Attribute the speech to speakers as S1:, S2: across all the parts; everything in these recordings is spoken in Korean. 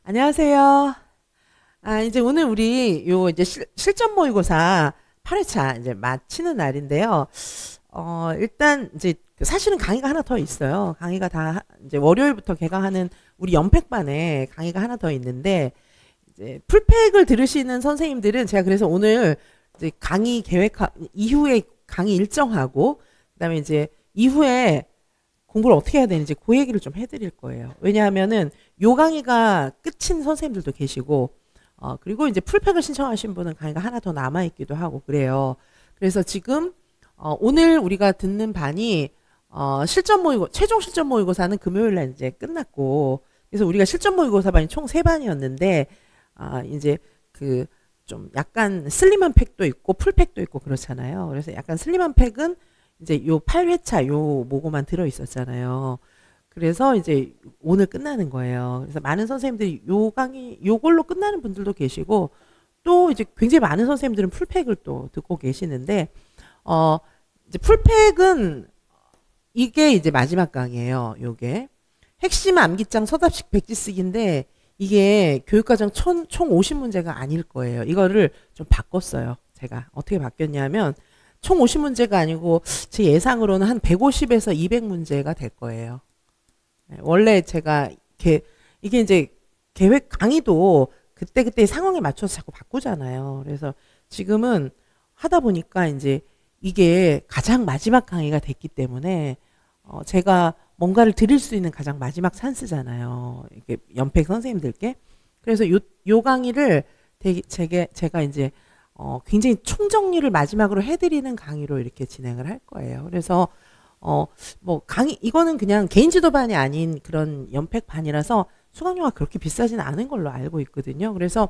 S1: 안녕하세요. 이제 오늘 우리 요 이제 실전 모의고사 8회차 이제 마치는 날인데요. 일단 이제 사실은 강의가 하나 더 있어요. 강의가 다 이제 월요일부터 개강하는 우리 연팩반에 강의가 하나 더 있는데 이제 풀팩을 들으시는 선생님들은 제가 그래서 오늘 이제 강의 계획 이후에 강의 일정하고 그다음에 이제 이후에 공부를 어떻게 해야 되는지 그 얘기를 좀 해드릴 거예요. 왜냐하면은 요 강의가 끝인 선생님들도 계시고 그리고 이제 풀팩을 신청하신 분은 강의가 하나 더 남아있기도 하고 그래요. 그래서 지금 오늘 우리가 듣는 반이 최종 실전 모의고사는 금요일 날 이제 끝났고 그래서 우리가 실전 모의고사 반이 총 3반이었는데 이제 그 좀 약간 슬림한 팩도 있고 풀팩도 있고 그렇잖아요. 그래서 약간 슬림한 팩은 이제 요 8회차 요 모고만 들어 있었잖아요. 그래서 이제 오늘 끝나는 거예요. 그래서 많은 선생님들이 요 강의 요걸로 끝나는 분들도 계시고 또 이제 굉장히 많은 선생님들은 풀팩을 또 듣고 계시는데 이제 풀팩은 이게 이제 마지막 강의예요. 요게 핵심 암기장 서답식 백지 쓰기인데 이게 교육과정 총 50문제가 아닐 거예요. 이거를 좀 바꿨어요. 제가 어떻게 바뀌었냐면 총 50문제가 아니고 제 예상으로는 한 150에서 200문제가 될 거예요. 원래 제가 이게 이제 계획 강의도 그때그때 상황에 맞춰서 자꾸 바꾸잖아요. 그래서 지금은 하다 보니까 이제 이게 가장 마지막 강의가 됐기 때문에 제가 뭔가를 드릴 수 있는 가장 마지막 찬스잖아요. 이게 연팩 선생님들께. 그래서 요 강의를 제가 이제 굉장히 총정리를 마지막으로 해드리는 강의로 이렇게 진행을 할 거예요. 그래서 뭐 이거는 그냥 개인 지도반이 아닌 그런 연팩 반이라서 수강료가 그렇게 비싸진 않은 걸로 알고 있거든요. 그래서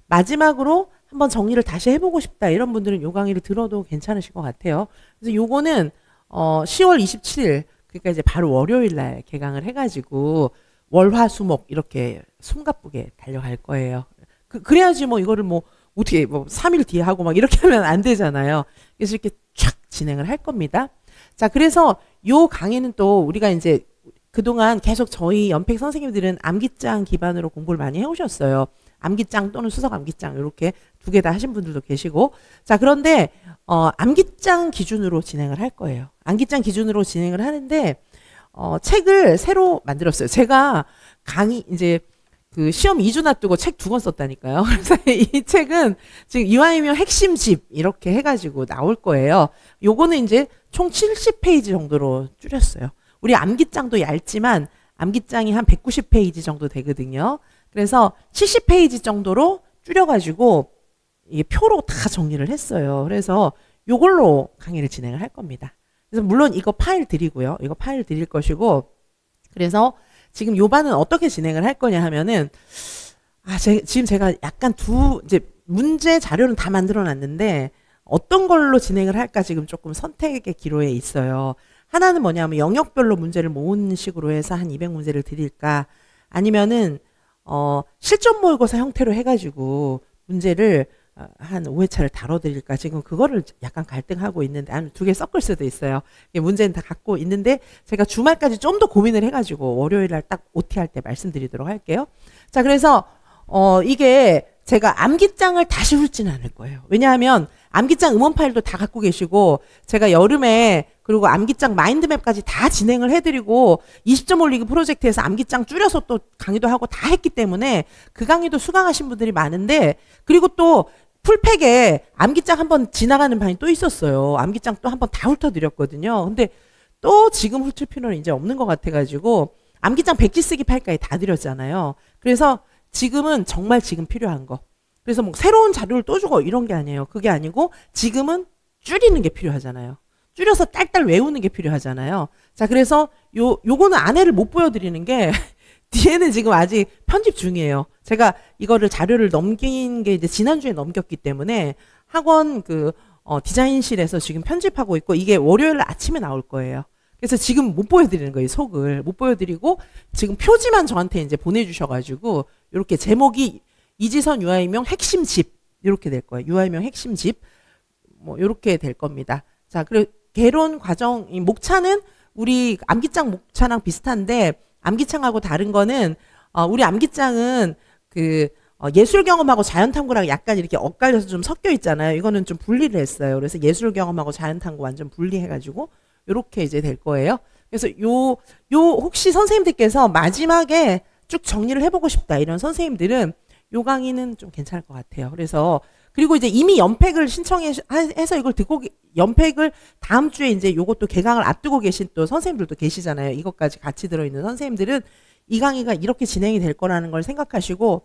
S1: 마지막으로 한번 정리를 다시 해보고 싶다 이런 분들은 요 강의를 들어도 괜찮으실 것 같아요. 그래서 요거는 10월 27일 그러니까 이제 바로 월요일 날 개강을 해가지고 월화수목 이렇게 숨가쁘게 달려갈 거예요. 그래야지 뭐 이거를 뭐 어떻게 뭐 3일 뒤에 하고 막 이렇게 하면 안 되잖아요. 그래서 이렇게 촥 진행을 할 겁니다. 자, 그래서 요 강의는 또 우리가 이제 그동안 계속 저희 연팩 선생님들은 암기장 기반으로 공부를 많이 해오셨어요. 암기장 또는 수석 암기장 이렇게 두 개 다 하신 분들도 계시고 자, 그런데 암기장 기준으로 진행을 할 거예요. 암기장 기준으로 진행을 하는데 책을 새로 만들었어요. 제가 강의 이제 그 시험 2주 놔두고 책 2권 썼다니까요. 그래서 이 책은 지금 이화이명 핵심집 이렇게 해가지고 나올 거예요. 요거는 이제 총 70페이지 정도로 줄였어요. 우리 암기장도 얇지만 암기장이 한 190페이지 정도 되거든요. 그래서 70페이지 정도로 줄여가지고 이게 표로 다 정리를 했어요. 그래서 요걸로 강의를 진행을 할 겁니다. 그래서 물론 이거 파일 드리고요. 이거 파일 드릴 것이고 그래서 지금 요 반은 어떻게 진행을 할 거냐 하면은 지금 제가 약간 이제 문제 자료는 다 만들어 놨는데 어떤 걸로 진행을 할까 지금 조금 선택의 기로에 있어요. 하나는 뭐냐면 영역별로 문제를 모은 식으로 해서 한 200문제를 드릴까 아니면은 실전 모의고사 형태로 해가지고 문제를 한 5회차를 다뤄드릴까 지금 그거를 약간 갈등하고 있는데 아니면 두 개 섞을 수도 있어요. 문제는 다 갖고 있는데 제가 주말까지 좀 더 고민을 해가지고 월요일날 딱 OT 할 때 말씀드리도록 할게요. 자, 그래서 이게 제가 암기장을 다시 훑지는 않을 거예요. 왜냐하면 암기장 음원 파일도 다 갖고 계시고 제가 여름에 그리고 암기장 마인드맵까지 다 진행을 해드리고 20점 올리기 프로젝트에서 암기장 줄여서 또 강의도 하고 다 했기 때문에 그 강의도 수강하신 분들이 많은데 그리고 또 풀팩에 암기장 한번 지나가는 반이 또 있었어요. 암기장 또 한번 다 훑어드렸거든요. 근데 또 지금 훑을 필요는 이제 없는 것 같아가지고 암기장 백지 쓰기 파일까지 다 드렸잖아요. 그래서 지금은 정말 지금 필요한 거. 그래서 뭐 새로운 자료를 또 주고 이런 게 아니에요. 그게 아니고 지금은 줄이는 게 필요하잖아요. 줄여서 딸딸 외우는 게 필요하잖아요. 자, 그래서 요거는 안에를 못 보여드리는 게 뒤에는 지금 아직 편집 중이에요. 제가 이거를 자료를 넘긴 게 이제 지난주에 넘겼기 때문에 학원 디자인실에서 지금 편집하고 있고 이게 월요일 아침에 나올 거예요. 그래서 지금 못 보여드리는 거예요. 속을 못 보여드리고 지금 표지만 저한테 이제 보내주셔가지고 이렇게 제목이 이지선 유아이명 핵심집 이렇게 될 거예요. 유아이명 핵심집 뭐 이렇게 될 겁니다. 자, 그리고 개론 과정 목차는 우리 암기장 목차랑 비슷한데 암기장하고 다른 거는 우리 암기장은 예술 경험하고 자연 탐구랑 약간 이렇게 엇갈려서 좀 섞여 있잖아요. 이거는 좀 분리를 했어요. 그래서 예술 경험하고 자연 탐구 완전 분리해가지고 요렇게 이제 될 거예요. 그래서 혹시 선생님들께서 마지막에 쭉 정리를 해보고 싶다 이런 선생님들은 요 강의는 좀 괜찮을 것 같아요. 그래서 그리고 이제 이미 연팩을 신청해서 이걸 듣고 연팩을 다음 주에 이제 요것도 개강을 앞두고 계신 또 선생님들도 계시잖아요. 이것까지 같이 들어있는 선생님들은 이 강의가 이렇게 진행이 될 거라는 걸 생각하시고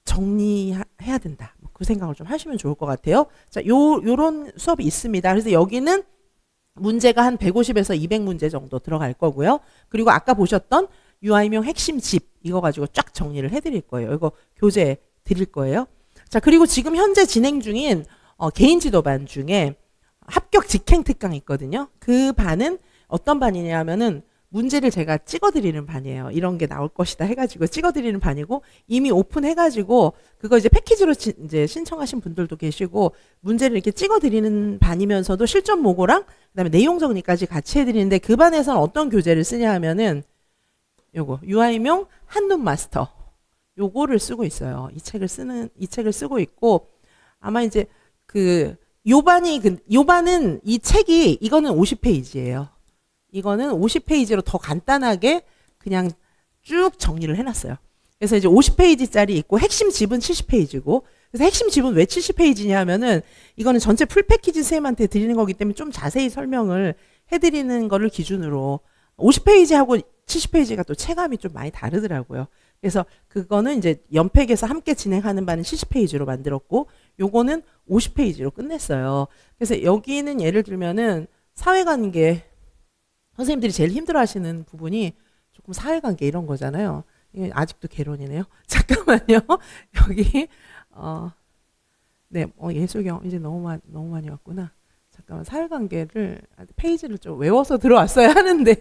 S1: 정리해야 된다. 그 생각을 좀 하시면 좋을 것 같아요. 자, 요런 수업이 있습니다. 그래서 여기는 문제가 한 150에서 200문제 정도 들어갈 거고요. 그리고 아까 보셨던 유아인용 핵심 집 이거 가지고 쫙 정리를 해드릴 거예요. 이거 교재 드릴 거예요. 자, 그리고 지금 현재 진행 중인 개인지도반 중에 합격 직행 특강이 있거든요. 그 반은 어떤 반이냐면은 문제를 제가 찍어드리는 반이에요. 이런 게 나올 것이다 해가지고 찍어드리는 반이고 이미 오픈해가지고 그거 이제 패키지로 이제 신청하신 분들도 계시고 문제를 이렇게 찍어드리는 반이면서도 실전 모고랑 그다음에 내용 정리까지 같이 해드리는데 그 반에서는 어떤 교재를 쓰냐 하면은 요거 유아임용 한눈 마스터 요거를 쓰고 있어요. 이 책을 쓰고 있고 아마 이제 요 반은 이 책이 이거는 50페이지예요. 이거는 50페이지로 더 간단하게 그냥 쭉 정리를 해놨어요. 그래서 이제 50페이지짜리 있고 핵심 집은 70페이지고 그래서 핵심 집은 왜 70페이지냐 하면은 이거는 전체 풀 패키지 선생님한테 드리는 거기 때문에 좀 자세히 설명을 해드리는 거를 기준으로 50페이지하고 70페이지가 또 체감이 좀 많이 다르더라고요. 그래서 그거는 이제 연팩에서 함께 진행하는 바는 70페이지로 만들었고 요거는 50페이지로 끝냈어요. 그래서 여기는 예를 들면은 사회관계 선생님들이 제일 힘들어하시는 부분이 조금 사회관계 이런 거잖아요. 이게 아직도 개론이네요. 잠깐만요. 여기 네, 예술경 이제 너무 많이 왔구나. 잠깐만 사회관계를 페이지를 좀 외워서 들어왔어야 하는데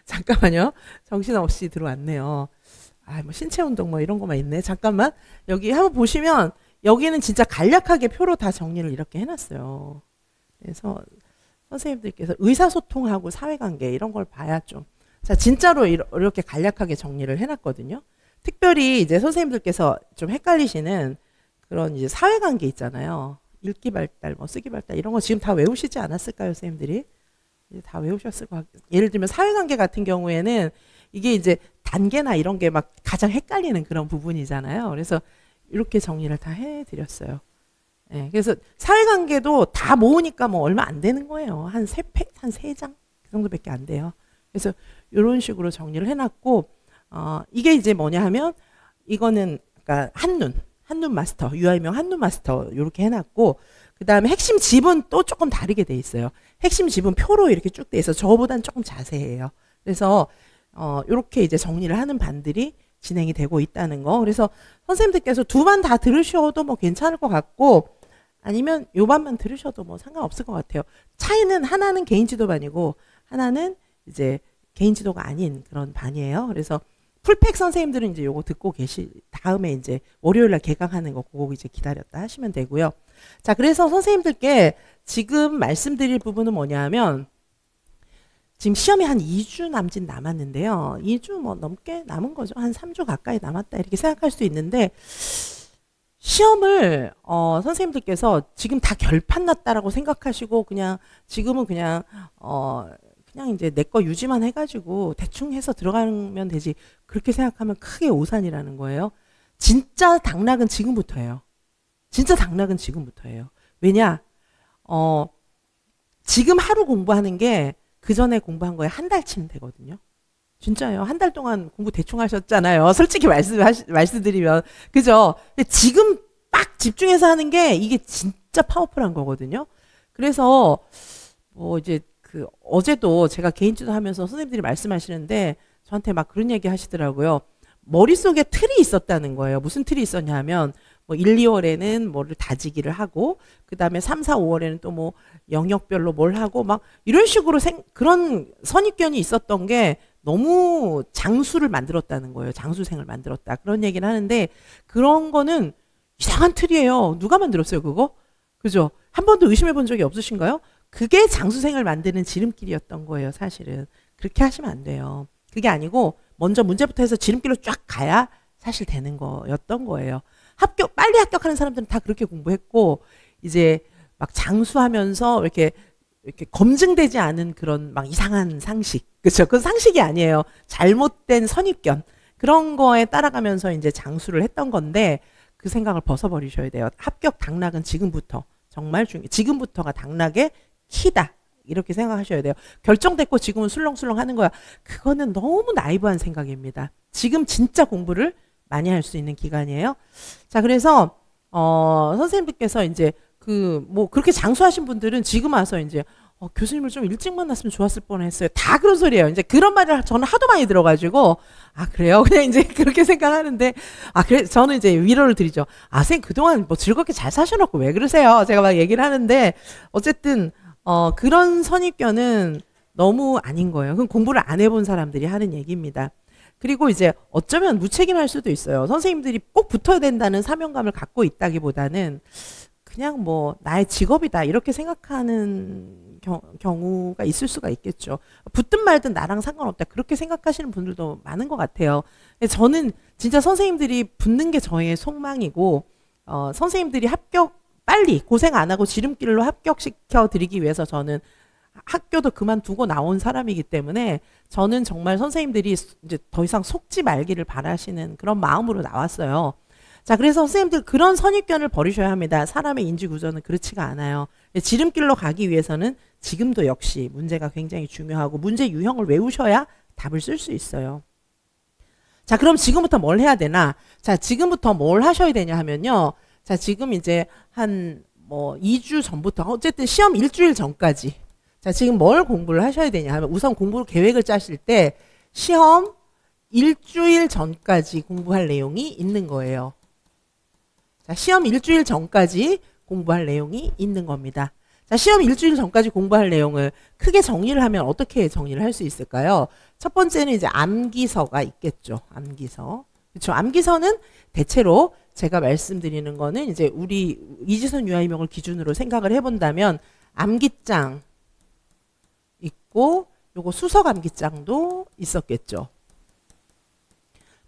S1: 잠깐만요. 정신없이 들어왔네요. 뭐 신체운동 뭐 이런 거만 있네. 잠깐만 여기 한번 보시면 여기는 진짜 간략하게 표로 다 정리를 이렇게 해놨어요. 그래서 선생님들께서 의사소통하고 사회관계 이런 걸 봐야 좀. 자, 진짜로 이렇게 간략하게 정리를 해놨거든요. 특별히 이제 선생님들께서 좀 헷갈리시는 그런 이제 사회관계 있잖아요. 읽기 발달, 뭐 쓰기 발달 이런 거 지금 다 외우시지 않았을까요, 선생님들이? 이제 다 외우셨을 것 같아요. 예를 들면 사회관계 같은 경우에는 이게 이제 단계나 이런 게 막 가장 헷갈리는 그런 부분이잖아요. 그래서 이렇게 정리를 다 해드렸어요. 네, 그래서 사회관계도 다 모으니까 뭐 얼마 안 되는 거예요. 한 3장 그 정도밖에 안 돼요. 그래서 이런 식으로 정리를 해놨고 이게 이제 뭐냐 하면 이거는 그러니까 한눈 마스터 유아인용 한눈 마스터 이렇게 해놨고 그 다음에 핵심 집은 또 조금 다르게 돼 있어요. 핵심 집은 표로 이렇게 쭉 돼 있어. 저보다는 조금 자세해요. 그래서 이렇게 이제 정리를 하는 반들이 진행이 되고 있다는 거. 그래서 선생님들께서 두 반 다 들으셔도 뭐 괜찮을 것 같고 아니면 요 반만 들으셔도 뭐 상관없을 것 같아요. 차이는 하나는 개인지도반이고 하나는 이제 개인지도가 아닌 그런 반이에요. 그래서 풀팩 선생님들은 이제 요거 듣고 다음에 이제 월요일날 개강하는 거 그거 이제 기다렸다 하시면 되고요. 자, 그래서 선생님들께 지금 말씀드릴 부분은 뭐냐 하면 지금 시험이 한 2주 남짓 남았는데요. 2주 뭐 넘게 남은 거죠. 한 3주 가까이 남았다 이렇게 생각할 수 있는데 시험을 선생님들께서 지금 다 결판 났다라고 생각하시고 그냥 지금은 그냥 이제 내 거 유지만 해가지고 대충 해서 들어가면 되지 그렇게 생각하면 크게 오산이라는 거예요. 진짜 당락은 지금부터예요. 진짜 당락은 지금부터예요. 왜냐? 지금 하루 공부하는 게 그 전에 공부한 거에 한 달치는 되거든요. 진짜요. 한 달 동안 공부 대충 하셨잖아요. 솔직히 말씀드리면. 그죠? 근데 지금 딱 집중해서 하는 게 이게 진짜 파워풀한 거거든요. 그래서 뭐 이제 어제도 제가 개인지도 하면서 선생님들이 말씀하시는데 저한테 막 그런 얘기 하시더라고요. 머릿속에 틀이 있었다는 거예요. 무슨 틀이 있었냐 하면 뭐 1, 2월에는 뭐를 다지기를 하고 그 다음에 3, 4, 5월에는 또 뭐 영역별로 뭘 하고 막 이런 식으로 그런 선입견이 있었던 게 너무 장수를 만들었다는 거예요. 장수생을 만들었다. 그런 얘기를 하는데 그런 거는 이상한 틀이에요. 누가 만들었어요, 그거? 그죠? 한 번도 의심해 본 적이 없으신가요? 그게 장수생을 만드는 지름길이었던 거예요, 사실은. 그렇게 하시면 안 돼요. 그게 아니고 먼저 문제부터 해서 지름길로 쫙 가야 사실 되는 거였던 거예요. 빨리 합격하는 사람들은 다 그렇게 공부했고, 이제 막 장수하면서 이렇게 검증되지 않은 그런 막 이상한 상식. 그쵸? 그건 상식이 아니에요. 잘못된 선입견. 그런 거에 따라가면서 이제 장수를 했던 건데, 그 생각을 벗어버리셔야 돼요. 합격 당락은 지금부터. 정말 지금부터가 당락의 키다. 이렇게 생각하셔야 돼요. 결정됐고 지금은 술렁술렁 하는 거야. 그거는 너무 나이브한 생각입니다. 지금 진짜 공부를 많이 할 수 있는 기간이에요. 자, 그래서 선생님들께서 이제 뭐 그렇게 장수하신 분들은 지금 와서 이제 교수님을 좀 일찍 만났으면 좋았을 뻔했어요. 다 그런 소리예요. 이제 그런 말을 저는 하도 많이 들어가지고 그래요? 그냥 이제 그렇게 생각하는데 그래 저는 이제 위로를 드리죠. 선생님 그동안 뭐 즐겁게 잘 사셔놓고 왜 그러세요? 제가 막 얘기를 하는데 어쨌든 그런 선입견은 너무 아닌 거예요. 그건 공부를 안 해본 사람들이 하는 얘기입니다. 그리고 이제 어쩌면 무책임할 수도 있어요. 선생님들이 꼭 붙어야 된다는 사명감을 갖고 있다기보다는 그냥 뭐 나의 직업이다 이렇게 생각하는 경우가 있을 수가 있겠죠. 붙든 말든 나랑 상관없다 그렇게 생각하시는 분들도 많은 것 같아요. 저는 진짜 선생님들이 붙는 게 저의 속망이고 선생님들이 빨리 고생 안 하고 지름길로 합격시켜 드리기 위해서 저는 학교도 그만두고 나온 사람이기 때문에 저는 정말 선생님들이 이제 더 이상 속지 말기를 바라시는 그런 마음으로 나왔어요. 자, 그래서 선생님들 그런 선입견을 버리셔야 합니다. 사람의 인지 구조는 그렇지가 않아요. 지름길로 가기 위해서는 지금도 역시 문제가 굉장히 중요하고 문제 유형을 외우셔야 답을 쓸 수 있어요. 자, 그럼 지금부터 뭘 해야 되나? 자, 지금부터 뭘 하셔야 되냐 하면요. 자, 지금 이제 한 뭐 2주 전부터 어쨌든 시험 일주일 전까지 자, 지금 뭘 공부를 하셔야 되냐 하면 우선 공부 계획을 짜실 때 시험 일주일 전까지 공부할 내용이 있는 거예요. 자, 시험 일주일 전까지 공부할 내용이 있는 겁니다. 자, 시험 일주일 전까지 공부할 내용을 크게 정리를 하면 어떻게 정리를 할 수 있을까요? 첫 번째는 이제 암기서가 있겠죠. 암기서. 그렇죠. 암기서는 대체로 제가 말씀드리는 거는 이제 우리 이지선 유아이명을 기준으로 생각을 해본다면 암기장 있고 요거 수석 암기장도 있었겠죠.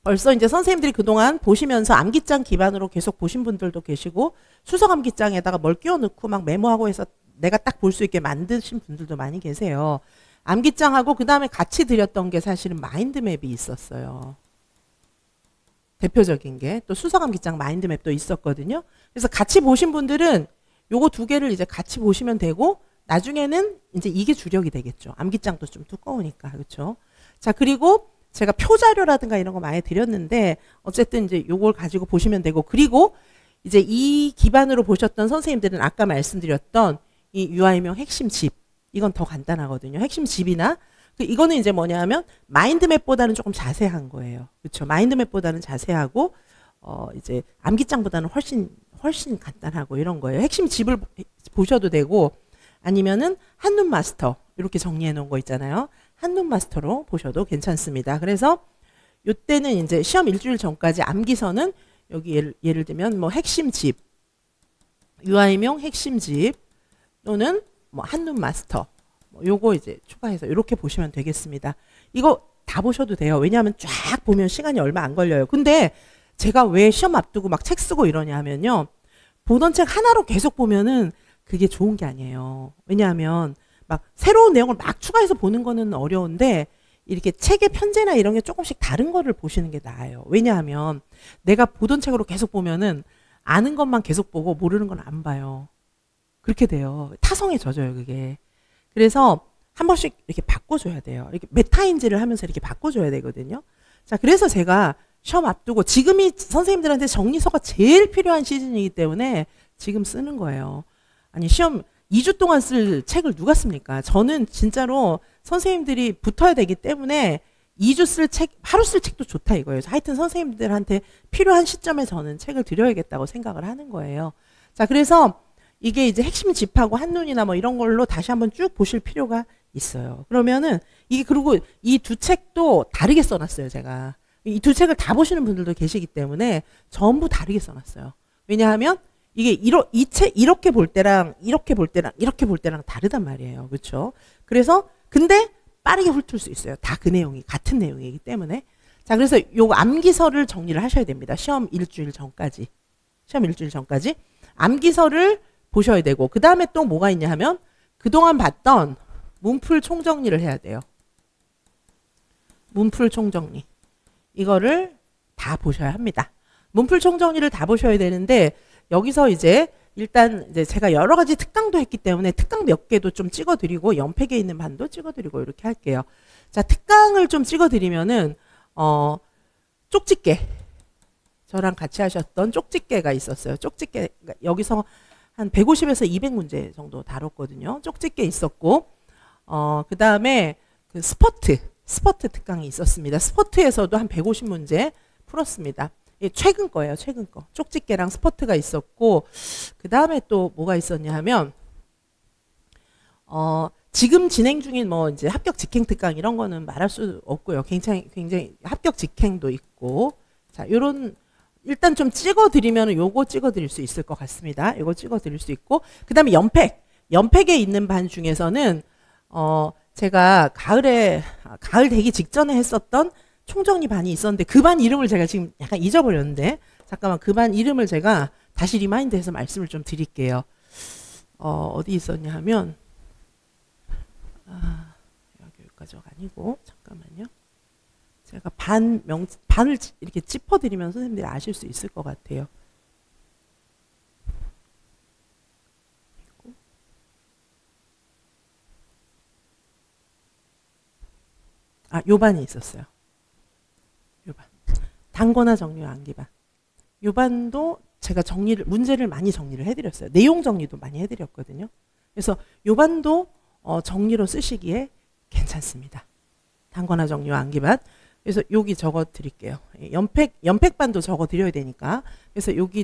S1: 벌써 이제 선생님들이 그동안 보시면서 암기장 기반으로 계속 보신 분들도 계시고 수석 암기장에다가 뭘 끼워 넣고 막 메모하고 해서 내가 딱 볼 수 있게 만드신 분들도 많이 계세요. 암기장하고 그 다음에 같이 드렸던 게 사실은 마인드맵이 있었어요. 대표적인 게 또 수석 암기장 마인드맵도 있었거든요. 그래서 같이 보신 분들은 요거 두 개를 이제 같이 보시면 되고 나중에는 이제 이게 주력이 되겠죠. 암기장도 좀 두꺼우니까. 그렇죠? 자, 그리고 제가 표자료라든가 이런 거 많이 드렸는데 어쨌든 이제 요걸 가지고 보시면 되고 그리고 이제 이 기반으로 보셨던 선생님들은 아까 말씀드렸던 이 유아이명 핵심 집 이건 더 간단하거든요. 핵심 집이나 이거는 이제 뭐냐면 마인드맵보다는 조금 자세한 거예요. 그렇죠? 마인드맵보다는 자세하고 이제 암기장보다는 훨씬 간단하고 이런 거예요. 핵심 집을 보셔도 되고 아니면은 한눈 마스터 이렇게 정리해 놓은 거 있잖아요. 한눈 마스터로 보셔도 괜찮습니다. 그래서 이때는 이제 시험 일주일 전까지 암기서는 여기 예를 들면 뭐 핵심 집, 유아이명 핵심 집 또는 뭐 한눈 마스터 뭐 요거 이제 추가해서 이렇게 보시면 되겠습니다. 이거 다 보셔도 돼요. 왜냐하면 쫙 보면 시간이 얼마 안 걸려요. 근데 제가 왜 시험 앞두고 막 책 쓰고 이러냐 하면요. 보던 책 하나로 계속 보면은 그게 좋은 게 아니에요. 왜냐하면 막 새로운 내용을 막 추가해서 보는 거는 어려운데 이렇게 책의 편제나 이런 게 조금씩 다른 거를 보시는 게 나아요. 왜냐하면 내가 보던 책으로 계속 보면은 아는 것만 계속 보고 모르는 건 안 봐요. 그렇게 돼요. 타성에 젖어요, 그게. 그래서 한 번씩 이렇게 바꿔줘야 돼요. 이렇게 메타인지를 하면서 이렇게 바꿔줘야 되거든요. 자, 그래서 제가 시험 앞두고 지금이 선생님들한테 정리서가 제일 필요한 시즌이기 때문에 지금 쓰는 거예요. 아니, 시험 2주 동안 쓸 책을 누가 씁니까? 저는 진짜로 선생님들이 붙어야 되기 때문에 2주 쓸 책, 하루 쓸 책도 좋다 이거예요. 하여튼 선생님들한테 필요한 시점에 저는 책을 드려야겠다고 생각을 하는 거예요. 자, 그래서 이게 이제 핵심 집하고 한눈이나 뭐 이런 걸로 다시 한번 쭉 보실 필요가 있어요. 그러면은 이게 그리고 이 두 책도 다르게 써놨어요, 제가. 이 두 책을 다 보시는 분들도 계시기 때문에 전부 다르게 써놨어요. 왜냐하면 이게 이렇게 볼 때랑 이렇게 볼 때랑 이렇게 볼 때랑 다르단 말이에요. 그렇죠? 그래서 근데 빠르게 훑을 수 있어요. 다 그 내용이 같은 내용이기 때문에. 자, 그래서 요 암기서를 정리를 하셔야 됩니다. 시험 일주일 전까지. 시험 일주일 전까지. 암기서를 보셔야 되고, 그 다음에 또 뭐가 있냐 하면, 그동안 봤던 문풀 총정리를 해야 돼요. 문풀 총정리. 이거를 다 보셔야 합니다. 문풀 총정리를 다 보셔야 되는데, 여기서 이제 일단 이제 제가 여러 가지 특강도 했기 때문에 특강 몇 개도 좀 찍어드리고 연팩에 있는 반도 찍어드리고 이렇게 할게요. 자, 특강을 좀 찍어드리면은 쪽집게, 저랑 같이 하셨던 쪽집게가 있었어요. 쪽집게 여기서 한 150에서 200문제 정도 다뤘거든요. 쪽집게 있었고 그 다음에 그 스퍼트 특강이 있었습니다. 스퍼트에서도 한 150문제 풀었습니다. 최근 거예요. 최근 거. 쪽집게랑 스퍼트가 있었고, 그 다음에 또 뭐가 있었냐 하면, 지금 진행 중인 뭐 이제 합격 직행 특강 이런 거는 말할 수 없고요. 굉장히 합격 직행도 있고, 자, 요런, 일단 좀 찍어드리면 요거 찍어드릴 수 있을 것 같습니다. 요거 찍어드릴 수 있고, 그 다음에 연팩에 있는 반 중에서는, 제가 가을 되기 직전에 했었던 총정리 반이 있었는데 그 반 이름을 제가 지금 약간 잊어버렸는데 잠깐만 그 반 이름을 제가 다시 리마인드해서 말씀을 좀 드릴게요. 어디 있었냐 하면 여기까지가 아니고 잠깐만요. 제가 반을 이렇게 짚어드리면 선생님들이 아실 수 있을 것 같아요. 요 반이 있었어요. 요반. 단거나 정리와 암기반. 요반도 제가 문제를 많이 정리를 해드렸어요. 내용 정리도 많이 해드렸거든요. 그래서 요반도 정리로 쓰시기에 괜찮습니다. 단거나 정리와 암기반. 그래서 여기 적어 드릴게요. 연팩반도 적어 드려야 되니까. 그래서 여기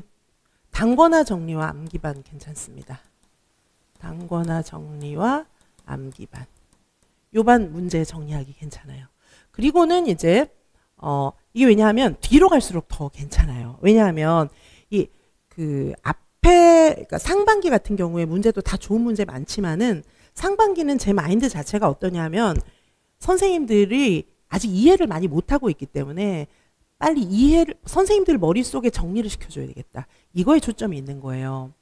S1: 단거나 정리와 암기반 괜찮습니다. 단거나 정리와 암기반. 요반 문제 정리하기 괜찮아요. 그리고는 이제 이게 왜냐하면 뒤로 갈수록 더 괜찮아요. 왜냐하면 그러니까 상반기 같은 경우에 문제도 다 좋은 문제 많지만은 상반기는 제 마인드 자체가 어떠냐면 선생님들이 아직 이해를 많이 못하고 있기 때문에 빨리 선생님들 머릿속에 정리를 시켜줘야 되겠다. 이거에 초점이 있는 거예요.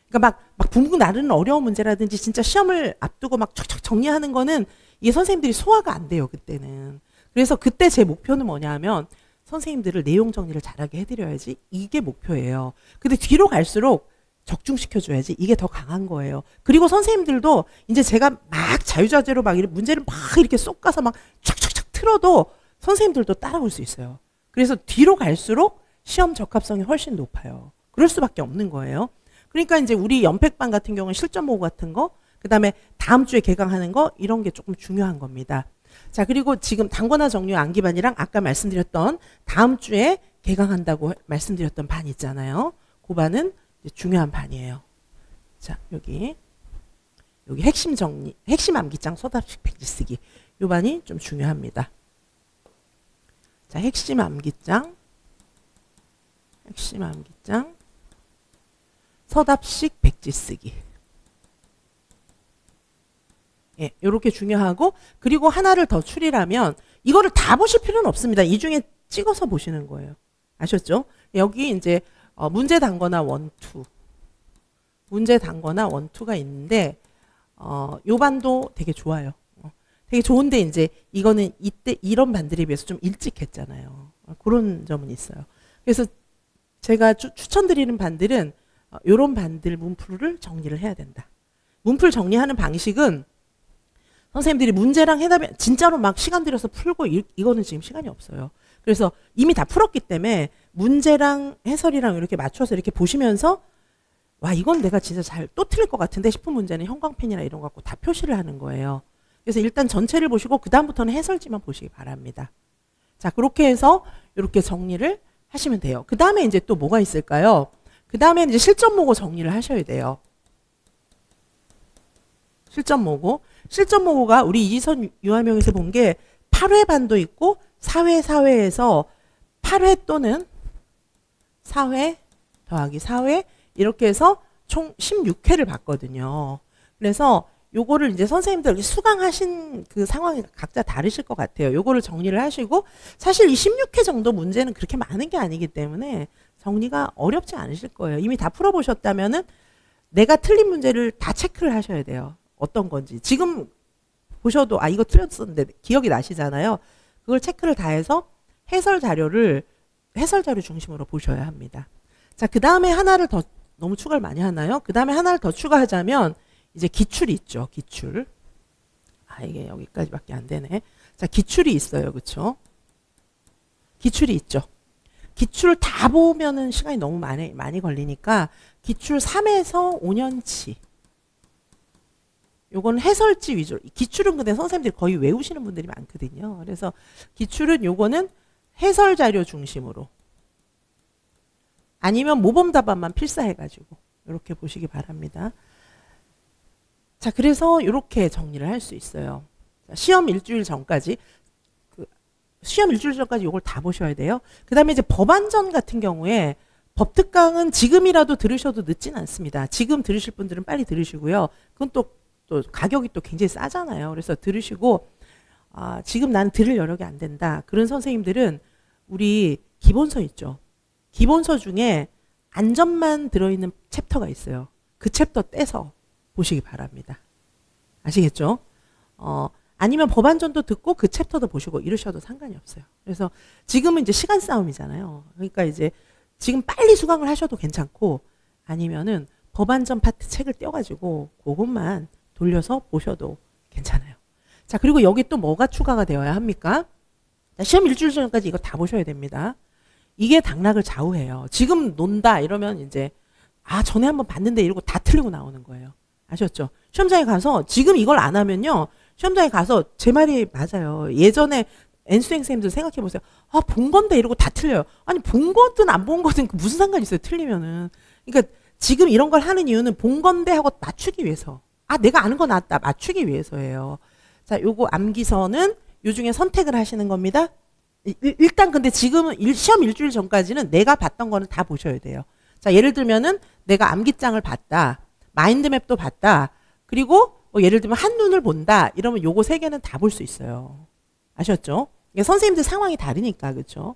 S1: 그러니까 막 붕붕 나르는 어려운 문제라든지 진짜 시험을 앞두고 막 척척 정리하는 거는 이게 선생님들이 소화가 안 돼요, 그때는. 그래서 그때 제 목표는 뭐냐 하면 선생님들을 내용 정리를 잘하게 해드려야지 이게 목표예요. 근데 뒤로 갈수록 적중시켜줘야지 이게 더 강한 거예요. 그리고 선생님들도 이제 제가 막 자유자재로 막 문제를 막 이렇게 쏙 가서 막 촥촥촥 틀어도 선생님들도 따라올 수 있어요. 그래서 뒤로 갈수록 시험 적합성이 훨씬 높아요. 그럴 수밖에 없는 거예요. 그러니까 이제 우리 연팩반 같은 경우는 실전 모의 같은 거, 그 다음에 다음 주에 개강하는 거 이런 게 조금 중요한 겁니다. 자, 그리고 지금 단거나 정리 암기반이랑 아까 말씀드렸던 다음 주에 개강한다고 말씀드렸던 반 있잖아요. 그 반은 중요한 반이에요. 자, 여기 핵심 암기장 소답식 백지 쓰기. 요 반이 좀 중요합니다. 자, 핵심 암기장 서답식 백지 쓰기. 예, 요렇게 중요하고, 그리고 하나를 더 추리라면 이거를 다 보실 필요는 없습니다. 이 중에 찍어서 보시는 거예요. 아셨죠? 여기 이제 문제 단거나 원투. 문제 단거나 원투가 있는데 요 반도 되게 좋아요. 되게 좋은데 이제 이거는 이때 이런 반들에 비해서 좀 일찍 했잖아요. 그런 점은 있어요. 그래서 제가 추천드리는 반들은 요런 반들 문풀을 정리를 해야 된다. 문풀 정리하는 방식은 선생님들이 문제랑 해답이 진짜로 막 시간 들여서 풀고 이거는 지금 시간이 없어요. 그래서 이미 다 풀었기 때문에 문제랑 해설이랑 이렇게 맞춰서 이렇게 보시면서 와, 이건 내가 진짜 잘 또 틀릴 것 같은데 싶은 문제는 형광펜이나 이런 거 갖고 다 표시를 하는 거예요. 그래서 일단 전체를 보시고 그 다음부터는 해설지만 보시기 바랍니다. 자, 그렇게 해서 이렇게 정리를 하시면 돼요. 그 다음에 이제 또 뭐가 있을까요? 그 다음에 이제 실전 모고 정리를 하셔야 돼요. 실전 모고가 우리 이지선 유아명에서 본 게 8회 반도 있고 4회에서 8회 또는 4회 더하기 4회 이렇게 해서 총 16회를 봤거든요. 그래서 요거를 이제 선생님들 수강하신 그 상황이 각자 다르실 것 같아요. 요거를 정리를 하시고 사실 이 16회 정도 문제는 그렇게 많은 게 아니기 때문에 정리가 어렵지 않으실 거예요. 이미 다 풀어보셨다면은 내가 틀린 문제를 다 체크를 하셔야 돼요. 어떤 건지. 지금 보셔도 아 이거 틀렸었는데 기억이 나시잖아요. 그걸 체크를 다 해서 해설 자료 중심으로 보셔야 합니다. 자, 그 다음에 하나를 더 너무 추가를 많이 하나요? 그 다음에 하나를 더 추가하자면 이제 기출이 있죠. 기출. 아 이게 여기까지밖에 안 되네. 자, 기출이 있어요. 그쵸? 기출이 있죠. 기출을 다 보면은 시간이 너무 많이 걸리니까 기출 3에서 5년치. 요건 해설지 위주로. 기출은 근데 선생님들이 거의 외우시는 분들이 많거든요. 그래서 기출은 요거는 해설 자료 중심으로. 아니면 모범 답안만 필사해가지고 이렇게 보시기 바랍니다. 자, 그래서 이렇게 정리를 할 수 있어요. 자, 시험 일주일 전까지 이걸 다 보셔야 돼요. 그 다음에 이제 법안전 같은 경우에 법특강은 지금이라도 들으셔도 늦진 않습니다. 지금 들으실 분들은 빨리 들으시고요. 그건 또 가격이 또 굉장히 싸잖아요. 그래서 들으시고 아, 지금 나는 들을 여력이 안 된다. 그런 선생님들은 우리 기본서 있죠. 기본서 중에 안전만 들어있는 챕터가 있어요. 그 챕터 떼서 보시기 바랍니다. 아시겠죠? 아니면 법안전도 듣고 그 챕터도 보시고 이러셔도 상관이 없어요. 그래서 지금은 이제 시간 싸움이잖아요. 그러니까 이제 지금 빨리 수강을 하셔도 괜찮고 아니면은 법안전 파트 책을 떼어가지고 그것만 돌려서 보셔도 괜찮아요. 자, 그리고 여기 또 뭐가 추가가 되어야 합니까? 자, 시험 일주일 전까지 이거 다 보셔야 됩니다. 이게 당락을 좌우해요. 지금 논다 이러면 이제 아 전에 한번 봤는데 이러고 다 틀리고 나오는 거예요. 아셨죠? 시험장에 가서 지금 이걸 안 하면요. 시험장에 가서 제 말이 맞아요. 예전에 N수행 선생님들 생각해 보세요. 아, 본 건데 이러고 다 틀려요. 아니 본 거든 안 본 거든 무슨 상관이 있어요. 틀리면은. 그러니까 지금 이런 걸 하는 이유는 본 건데 하고 맞추기 위해서. 아, 내가 아는 거 나왔다. 맞추기 위해서예요. 자, 요거 암기서는 요 중에 선택을 하시는 겁니다. 일단 근데 지금은 시험 일주일 전까지는 내가 봤던 거는 다 보셔야 돼요. 자, 예를 들면은 내가 암기장을 봤다. 마인드맵도 봤다. 그리고 예를 들면 한눈을 본다. 이러면 요거 세 개는 다 볼 수 있어요. 아셨죠? 선생님들 상황이 다르니까. 그렇죠?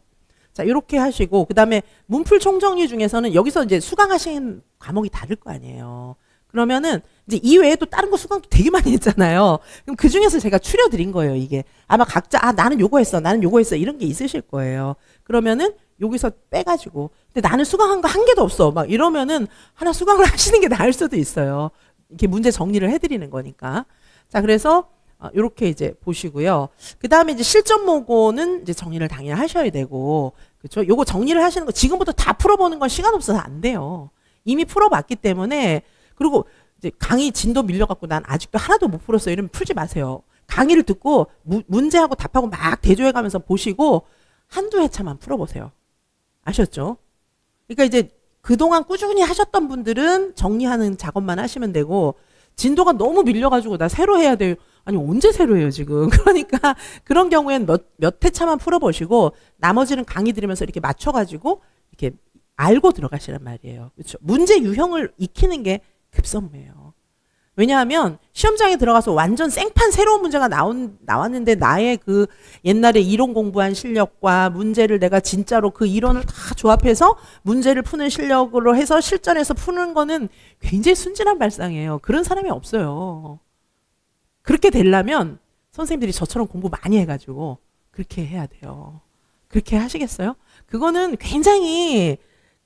S1: 자, 이렇게 하시고 그다음에 문풀 총정리 중에서는 여기서 이제 수강하신 과목이 다를 거 아니에요. 그러면은 이제 이 외에도 다른 거 수강도 되게 많이 했잖아요. 그럼 그 중에서 제가 추려드린 거예요, 이게. 아마 각자, 아, 나는 요거 했어, 나는 요거 했어, 이런 게 있으실 거예요. 그러면은 여기서 빼가지고. 근데 나는 수강한 거 한 개도 없어. 막 이러면은 하나 수강을 하시는 게 나을 수도 있어요. 이렇게 문제 정리를 해드리는 거니까. 자, 그래서 요렇게 이제 보시고요. 그 다음에 이제 실전 모고는 이제 정리를 당연히 하셔야 되고, 그렇죠? 요거 정리를 하시는 거 지금부터 다 풀어보는 건 시간 없어서 안 돼요. 이미 풀어봤기 때문에. 그리고 이제 강의 진도 밀려갖고 난 아직도 하나도 못 풀었어요. 이러면 풀지 마세요. 강의를 듣고 문제하고 답하고 막 대조해가면서 보시고 한두 회차만 풀어보세요. 아셨죠? 그러니까 이제 그동안 꾸준히 하셨던 분들은 정리하는 작업만 하시면 되고 진도가 너무 밀려가지고 나 새로 해야 돼요. 아니 언제 새로 해요 지금. 그러니까 그런 경우엔 몇 회차만 풀어보시고 나머지는 강의 들으면서 이렇게 맞춰가지고 이렇게 알고 들어가시란 말이에요. 그렇죠? 문제 유형을 익히는 게 급선무예요. 왜냐하면 시험장에 들어가서 완전 생판 새로운 문제가 나왔는데 나의 그 옛날에 이론 공부한 실력과 문제를 내가 진짜로 그 이론을 다 조합해서 문제를 푸는 실력으로 해서 실전에서 푸는 거는 굉장히 순진한 발상이에요. 그런 사람이 없어요. 그렇게 되려면 선생님들이 저처럼 공부 많이 해가지고 그렇게 해야 돼요. 그렇게 하시겠어요? 그거는 굉장히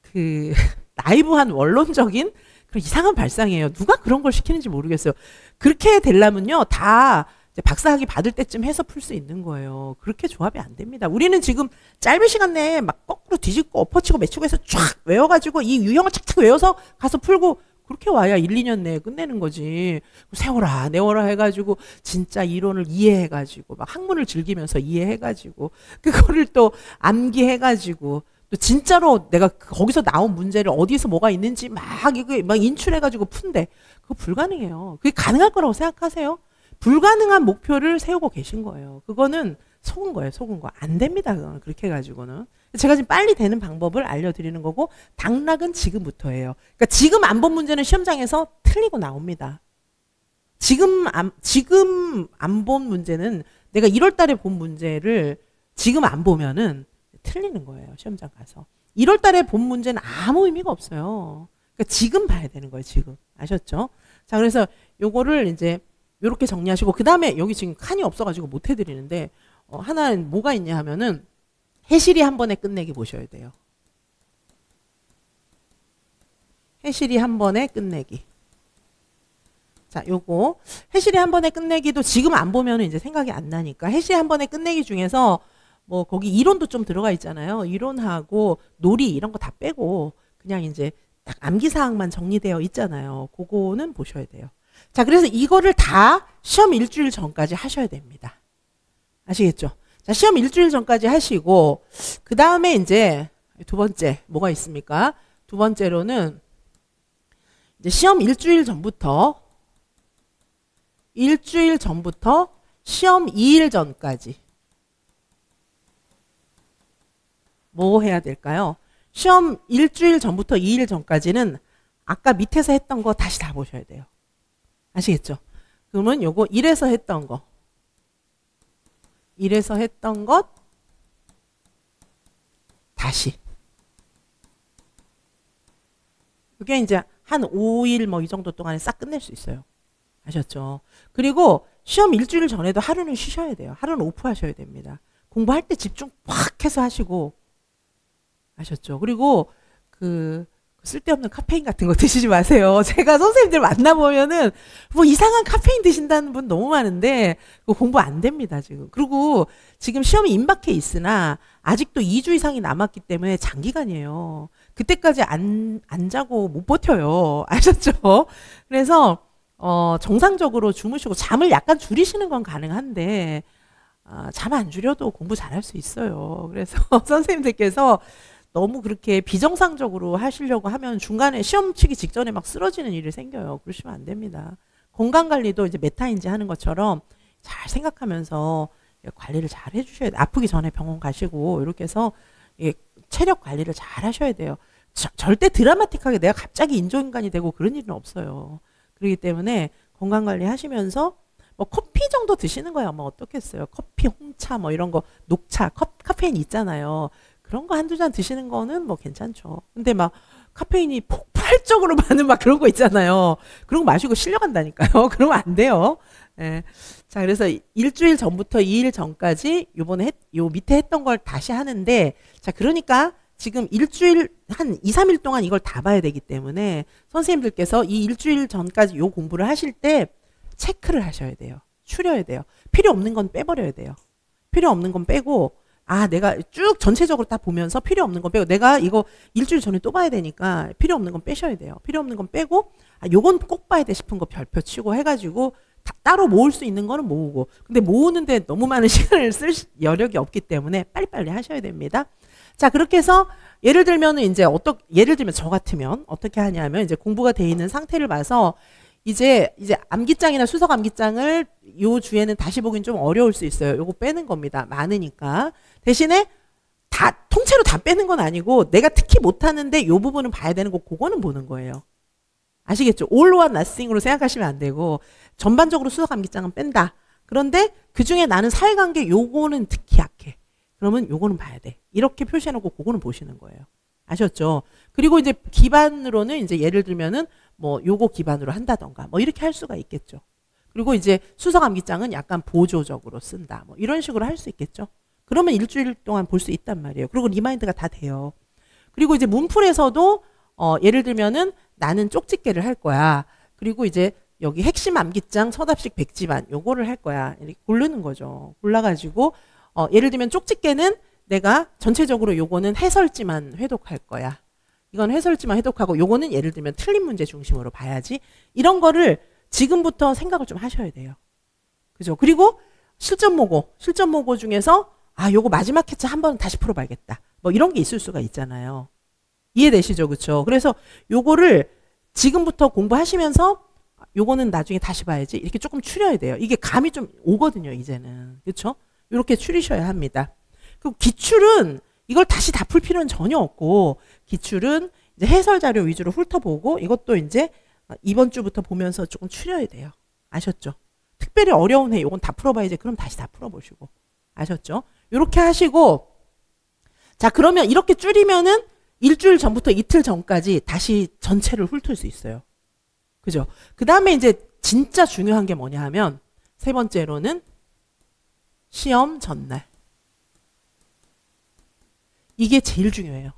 S1: 그 나이브한 원론적인 그런 이상한 발상이에요. 누가 그런 걸 시키는지 모르겠어요. 그렇게 되려면요. 다 이제 박사학위 받을 때쯤 해서 풀 수 있는 거예요. 그렇게 조합이 안 됩니다. 우리는 지금 짧은 시간 내에 막 거꾸로 뒤집고 엎어치고 매치고 해서 쫙 외워가지고 이 유형을 착착 외워서 가서 풀고 그렇게 와야 1, 2년 내에 끝내는 거지. 세워라 내워라 해가지고 진짜 이론을 이해해가지고 막 학문을 즐기면서 이해해가지고 그거를 또 암기해가지고 또 진짜로 내가 거기서 나온 문제를 어디서 뭐가 있는지 막 이거 막 인출해가지고 푼대. 그거 불가능해요. 그게 가능할 거라고 생각하세요? 불가능한 목표를 세우고 계신 거예요. 그거는 속은 거예요. 속은 거. 안 됩니다. 그건 그렇게 해가지고는. 제가 지금 빨리 되는 방법을 알려드리는 거고 당락은 지금부터예요. 그러니까 지금 안 본 문제는 시험장에서 틀리고 나옵니다. 지금 안 본 문제는 내가 1월 달에 본 문제를 지금 안 보면은 틀리는 거예요. 시험장 가서. 1월 달에 본 문제는 아무 의미가 없어요. 그러니까 지금 봐야 되는 거예요. 지금. 아셨죠? 자, 그래서 요거를 이제 요렇게 정리하시고 그 다음에 여기 지금 칸이 없어가지고 못 해드리는데 하나는 뭐가 있냐 하면은 해실이 한 번에 끝내기 보셔야 돼요. 해실이 한 번에 끝내기. 자, 요거 해실이 한 번에 끝내기도 지금 안 보면은 이제 생각이 안 나니까 해실이 한 번에 끝내기 중에서 뭐 거기 이론도 좀 들어가 있잖아요. 이론하고 놀이 이런 거 다 빼고 그냥 이제 딱 암기사항만 정리되어 있잖아요. 그거는 보셔야 돼요. 자, 그래서 이거를 다 시험 일주일 전까지 하셔야 됩니다. 아시겠죠? 자, 시험 일주일 전까지 하시고 그 다음에 이제 두 번째 뭐가 있습니까? 두 번째로는 이제 시험 일주일 전부터 시험 2일 전까지 뭐 해야 될까요? 시험 일주일 전부터 2일 전까지는 아까 밑에서 했던 거 다시 다 보셔야 돼요. 아시겠죠? 그러면 요거 1에서 했던 거 1에서 했던 것 다시 그게 이제 한 5일 뭐 이 정도 동안에 싹 끝낼 수 있어요. 아셨죠? 그리고 시험 일주일 전에도 하루는 쉬셔야 돼요. 하루는 오프 하셔야 됩니다. 공부할 때 집중 팍 해서 하시고 아셨죠? 그리고 그 쓸데없는 카페인 같은 거 드시지 마세요. 제가 선생님들 만나보면은 뭐 이상한 카페인 드신다는 분 너무 많은데 그거 공부 안 됩니다, 지금. 그리고 지금 시험이 임박해 있으나 아직도 2주 이상이 남았기 때문에 장기간이에요. 그때까지 안 자고 못 버텨요. 아셨죠? 그래서 정상적으로 주무시고 잠을 약간 줄이시는 건 가능한데 잠 안 줄여도 공부 잘할 수 있어요. 그래서 선생님들께서 너무 그렇게 비정상적으로 하시려고 하면 중간에 시험 치기 직전에 막 쓰러지는 일이 생겨요. 그러시면 안 됩니다. 건강관리도 이제 메타인지 하는 것처럼 잘 생각하면서 관리를 잘 해주셔야 돼요. 아프기 전에 병원 가시고 이렇게 해서 체력 관리를 잘 하셔야 돼요. 절대 드라마틱하게 내가 갑자기 인조인간이 되고 그런 일은 없어요. 그렇기 때문에 건강관리 하시면서 뭐 커피 정도 드시는 거야 뭐 어떻겠어요. 커피, 홍차 뭐 이런 거 녹차, 카페인 있잖아요. 그런 거 한두 잔 드시는 거는 뭐 괜찮죠. 근데 막 카페인이 폭발적으로 많은 막 그런 거 있잖아요. 그런 거 마시고 실려간다니까요. 그러면 안 돼요. 예. 자, 그래서 일주일 전부터 2일 전까지 요 밑에 했던 걸 다시 하는데 자, 그러니까 지금 일주일 한 2, 3일 동안 이걸 다 봐야 되기 때문에 선생님들께서 이 일주일 전까지 요 공부를 하실 때 체크를 하셔야 돼요. 추려야 돼요. 필요 없는 건 빼버려야 돼요. 필요 없는 건 빼고 내가 쭉 전체적으로 다 보면서 필요 없는 건 빼고 내가 이거 일주일 전에 또 봐야 되니까 필요 없는 건 빼셔야 돼요. 필요 없는 건 빼고 요건 꼭 봐야 돼 싶은 거 별표 치고 해가지고 따로 모을 수 있는 거는 모으고 근데 모으는데 너무 많은 시간을 쓸 여력이 없기 때문에 빨리빨리 하셔야 됩니다. 자, 그렇게 해서 예를 들면 저 같으면 어떻게 하냐면 이제 공부가 돼 있는 상태를 봐서 이제 암기장이나 수석 암기장을 요 주에는 다시 보긴 좀 어려울 수 있어요. 요거 빼는 겁니다. 많으니까. 대신에 다 통째로 다 빼는 건 아니고 내가 특히 못하는데 요 부분은 봐야 되는 거 그거는 보는 거예요. 아시겠죠? all or nothing으로 생각하시면 안 되고 전반적으로 수석 암기장은 뺀다. 그런데 그중에 나는 사회관계 요거는 특히 약해. 그러면 요거는 봐야 돼. 이렇게 표시해놓고 그거는 보시는 거예요. 아셨죠? 그리고 이제 기반으로는 이제 예를 들면은 뭐 요거 기반으로 한다던가 뭐 이렇게 할 수가 있겠죠. 그리고 이제 수석 암기장은 약간 보조적으로 쓴다. 뭐 이런 식으로 할 수 있겠죠. 그러면 일주일 동안 볼 수 있단 말이에요. 그리고 리마인드가 다 돼요. 그리고 이제 문풀에서도 예를 들면은 나는 쪽집게를 할 거야. 그리고 이제 여기 핵심 암기장 서답식 백지반 요거를 할 거야. 이렇게 고르는 거죠. 골라가지고 예를 들면 쪽집게는 내가 전체적으로 요거는 해설지만 회독할 거야. 이건 해설지만 회독하고 요거는 예를 들면 틀린 문제 중심으로 봐야지. 이런 거를 지금부터 생각을 좀 하셔야 돼요. 그죠? 그리고 실전 모고 중에서 요거 마지막 회차 한번 다시 풀어봐야겠다. 뭐 이런 게 있을 수가 있잖아요. 이해되시죠? 그쵸? 그래서 요거를 지금부터 공부하시면서 요거는 나중에 다시 봐야지. 이렇게 조금 추려야 돼요. 이게 감이 좀 오거든요, 이제는. 그쵸? 이렇게 추리셔야 합니다. 그리고 기출은 이걸 다시 다 풀 필요는 전혀 없고 기출은 이제 해설 자료 위주로 훑어보고 이것도 이제 이번 주부터 보면서 조금 추려야 돼요. 아셨죠? 특별히 어려운 해, 요건 다 풀어봐야지. 그럼 다시 다 풀어보시고. 아셨죠? 요렇게 하시고, 자, 그러면 이렇게 줄이면은 일주일 전부터 이틀 전까지 다시 전체를 훑을 수 있어요. 그죠? 그 다음에 이제 진짜 중요한 게 뭐냐 하면, 세 번째로는 시험 전날. 이게 제일 중요해요.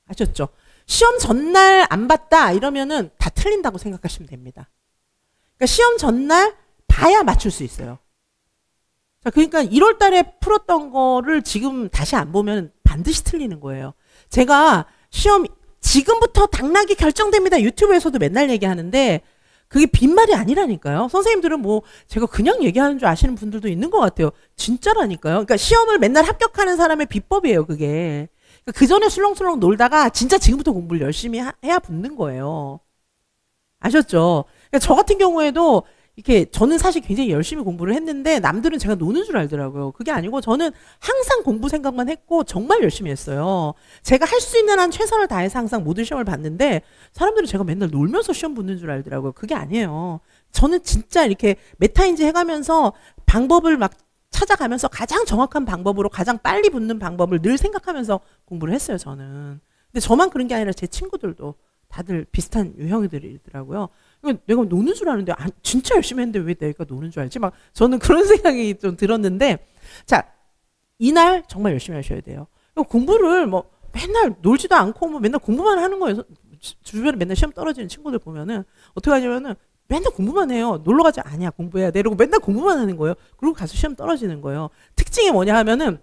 S1: 아셨죠? 시험 전날 안 봤다 이러면은 다 틀린다고 생각하시면 됩니다. 그러니까 시험 전날 봐야 맞출 수 있어요. 자, 그러니까 1월 달에 풀었던 거를 지금 다시 안 보면 반드시 틀리는 거예요. 제가 시험 지금부터 당락이 결정됩니다. 유튜브에서도 맨날 얘기하는데 그게 빈말이 아니라니까요. 선생님들은 뭐 제가 그냥 얘기하는 줄 아시는 분들도 있는 것 같아요. 진짜라니까요. 그러니까 시험을 맨날 합격하는 사람의 비법이에요, 그게. 그러니까 그 전에 술렁술렁 놀다가 진짜 지금부터 공부를 열심히 해야 붙는 거예요. 아셨죠? 그러니까 저 같은 경우에도 이렇게 저는 사실 굉장히 열심히 공부를 했는데 남들은 제가 노는 줄 알더라고요. 그게 아니고 저는 항상 공부 생각만 했고 정말 열심히 했어요. 제가 할 수 있는 한 최선을 다해서 항상 모든 시험을 봤는데 사람들은 제가 맨날 놀면서 시험 붙는 줄 알더라고요. 그게 아니에요. 저는 진짜 이렇게 메타인지 해가면서 방법을 막 찾아가면서 가장 정확한 방법으로 가장 빨리 붙는 방법을 늘 생각하면서 공부를 했어요, 저는. 근데 저만 그런 게 아니라 제 친구들도 다들 비슷한 유형들이더라고요. 내가 노는 줄 아는데 진짜 열심히 했는데 왜 내가 노는 줄 알지? 막 저는 그런 생각이 좀 들었는데, 자, 이날 정말 열심히 하셔야 돼요. 공부를 뭐 맨날 놀지도 않고 뭐 맨날 공부만 하는 거예요. 주변에 맨날 시험 떨어지는 친구들 보면은 어떻게 하냐면은 맨날 공부만 해요. 놀러 가지 아니야, 공부해야 돼. 이러고 맨날 공부만 하는 거예요. 그리고 가서 시험 떨어지는 거예요. 특징이 뭐냐 하면은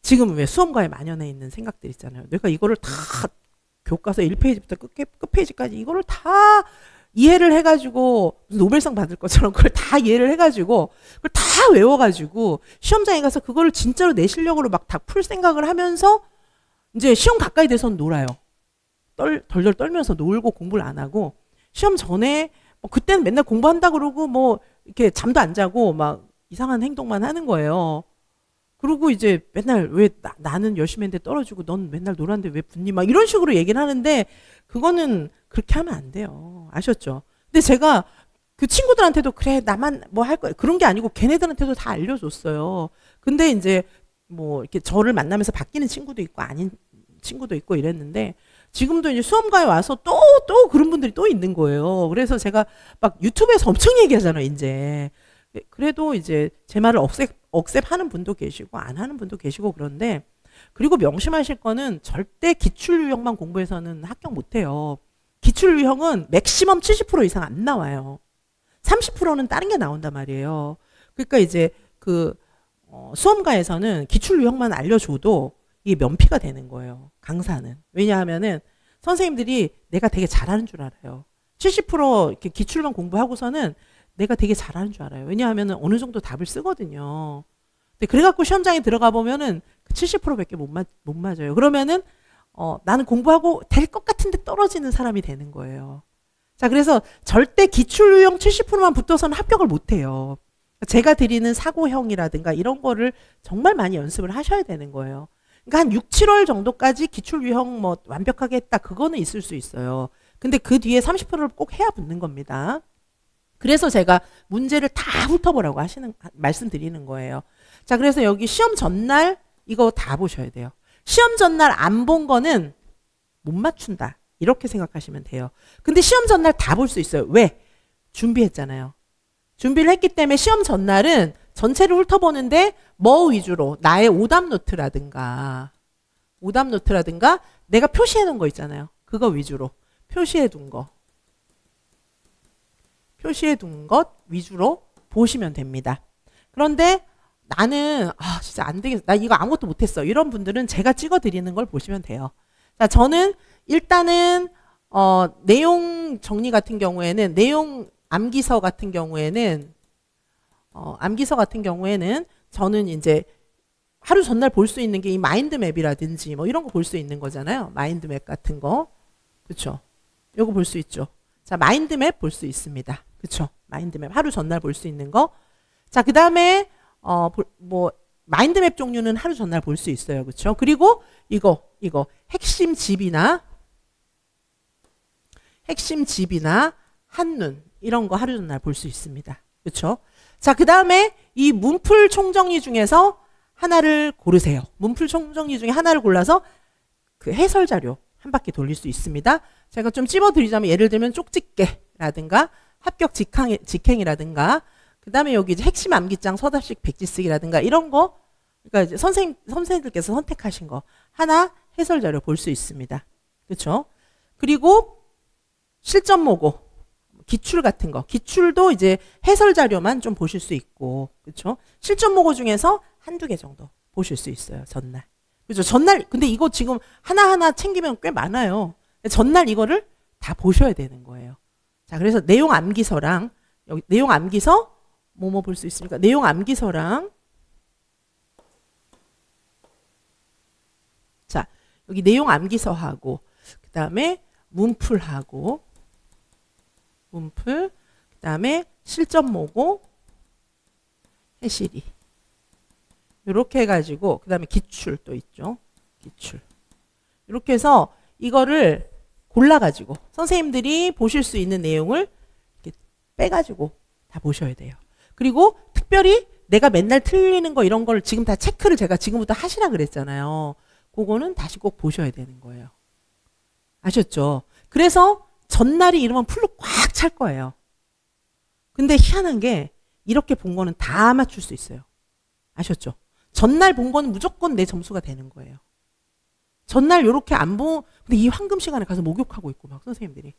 S1: 지금 왜 수험과에 만연해 있는 생각들 있잖아요. 내가 이거를 다 교과서 1페이지부터 끝페이지까지 이거를 다 이해를 해가지고 노벨상 받을 것처럼 그걸 다 이해를 해가지고 그걸 다 외워가지고 시험장에 가서 그거를 진짜로 내 실력으로 막 다 풀 생각을 하면서 이제 시험 가까이 돼서는 놀아요. 덜덜 떨면서 놀고 공부를 안 하고 시험 전에 뭐 그때는 맨날 공부한다 그러고 뭐 이렇게 잠도 안 자고 막 이상한 행동만 하는 거예요. 그리고 이제 맨날 왜 나는 열심히 했는데 떨어지고 넌 맨날 놀았는데 왜 붙니? 막 이런 식으로 얘기를 하는데 그거는 그렇게 하면 안 돼요. 아셨죠? 근데 제가 그 친구들한테도 그래 나만 뭐 할 거야 그런 게 아니고 걔네들한테도 다 알려줬어요. 근데 이제 뭐 이렇게 저를 만나면서 바뀌는 친구도 있고 아닌 친구도 있고 이랬는데 지금도 이제 수험가에 와서 또 그런 분들이 또 있는 거예요. 그래서 제가 막 유튜브에서 엄청 얘기하잖아요, 이제. 그래도 이제 제 말을 억셉하는 분도 계시고 안 하는 분도 계시고 그런데 그리고 명심하실 거는 절대 기출 유형만 공부해서는 합격 못 해요. 기출 유형은 맥시멈 70% 이상 안 나와요. 30%는 다른 게 나온단 말이에요. 그러니까 이제 그 수험가에서는 기출 유형만 알려줘도 이게 면피가 되는 거예요. 강사는. 왜냐하면은 선생님들이 내가 되게 잘하는 줄 알아요. 70% 이렇게 기출만 공부하고서는 내가 되게 잘하는 줄 알아요. 왜냐하면 어느 정도 답을 쓰거든요. 근데 그래갖고 시험장에 들어가 보면은 70%밖에 못 맞아요. 그러면은 나는 공부하고 될 것 같은데 떨어지는 사람이 되는 거예요. 자, 그래서 절대 기출 유형 70%만 붙어서는 합격을 못 해요. 제가 드리는 사고형이라든가 이런 거를 정말 많이 연습을 하셔야 되는 거예요. 그러니까 한 6, 7월 정도까지 기출 유형 뭐 완벽하게 했다. 그거는 있을 수 있어요. 근데 그 뒤에 30%를 꼭 해야 붙는 겁니다. 그래서 제가 문제를 다 훑어보라고 말씀드리는 거예요. 자, 그래서 여기 시험 전날 이거 다 보셔야 돼요. 시험 전날 안 본 거는 못 맞춘다. 이렇게 생각하시면 돼요. 근데 시험 전날 다 볼 수 있어요. 왜? 준비했잖아요. 준비를 했기 때문에 시험 전날은 전체를 훑어보는데 뭐 위주로? 나의 오답 노트라든가 내가 표시해 놓은 거 있잖아요. 그거 위주로 표시해 둔 것 위주로 보시면 됩니다. 그런데 나는 진짜 안 되겠어. 나 이거 아무것도 못했어. 이런 분들은 제가 찍어드리는 걸 보시면 돼요. 자, 저는 일단은 내용 정리 같은 경우에는 내용 암기서 같은 경우에는 저는 이제 하루 전날 볼 수 있는 게 이 마인드맵이라든지 뭐 이런 거 볼 수 있는 거잖아요. 마인드맵 같은 거. 그렇죠? 요거 볼 수 있죠. 자, 마인드맵 볼 수 있습니다. 그렇죠? 마인드맵 하루 전날 볼 수 있는 거. 자, 그다음에 뭐 마인드맵 종류는 하루 전날 볼 수 있어요. 그렇죠? 그리고 이거 핵심 집이나 한눈 이런 거 하루 전날 볼 수 있습니다. 그렇죠? 자, 그 다음에 이 문풀 총정리 중에서 하나를 고르세요. 문풀 총정리 중에 하나를 골라서 그 해설 자료 한 바퀴 돌릴 수 있습니다. 제가 좀 찝어드리자면 예를 들면 쪽집게라든가 합격 직행이라든가 그 다음에 여기 이제 핵심 암기장 서답식 백지 쓰기라든가 이런 거 그러니까 이제 선생님들께서 선택하신 거 하나 해설 자료 볼 수 있습니다. 그렇죠? 그리고 실전 모고 기출 같은 거 기출도 이제 해설 자료만 좀 보실 수 있고 그렇죠? 실전 모고 중에서 한두 개 정도 보실 수 있어요. 전날. 그죠? 전날 근데 이거 지금 하나하나 챙기면 꽤 많아요. 전날 이거를 다 보셔야 되는 거예요. 자, 그래서 내용 암기서랑 여기 내용 암기서 뭐뭐 볼 수 있습니까? 내용 암기서랑 자, 여기 내용 암기서하고 그다음에 문풀하고 문풀 그다음에 실전 모고 해실이 이렇게 해가지고 그 다음에 기출 또 있죠. 기출. 이렇게 해서 이거를 골라가지고 선생님들이 보실 수 있는 내용을 이렇게 빼가지고 다 보셔야 돼요. 그리고 특별히 내가 맨날 틀리는 거 이런 걸 지금 다 체크를 제가 지금부터 하시라 그랬잖아요. 그거는 다시 꼭 보셔야 되는 거예요. 아셨죠? 그래서 전날이 이러면 풀로 꽉 찰 거예요. 근데 희한한 게 이렇게 본 거는 다 맞출 수 있어요. 아셨죠? 전날 본 거는 무조건 내 점수가 되는 거예요. 전날 요렇게 안 보, 근데 이 황금 시간에 가서 목욕하고 있고 막 선생님들이.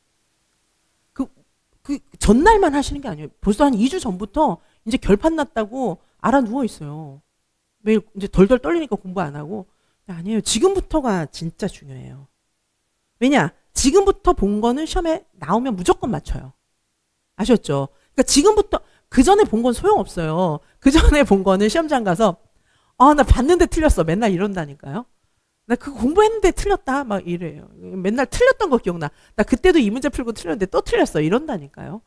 S1: 전날만 하시는 게 아니에요. 벌써 한 2주 전부터 이제 결판 났다고 알아 누워 있어요. 매일 이제 덜덜 떨리니까 공부 안 하고. 아니에요. 지금부터가 진짜 중요해요. 왜냐? 지금부터 본 거는 시험에 나오면 무조건 맞춰요. 아셨죠? 그러니까 지금부터, 그 전에 본 건 소용없어요. 그 전에 본 거는 시험장 가서 아, 나 봤는데 틀렸어. 맨날 이런다니까요. 나 그거 공부했는데 틀렸다. 막 이래요. 맨날 틀렸던 거 기억나. 나 그때도 이 문제 풀고 틀렸는데 또 틀렸어. 이런다니까요.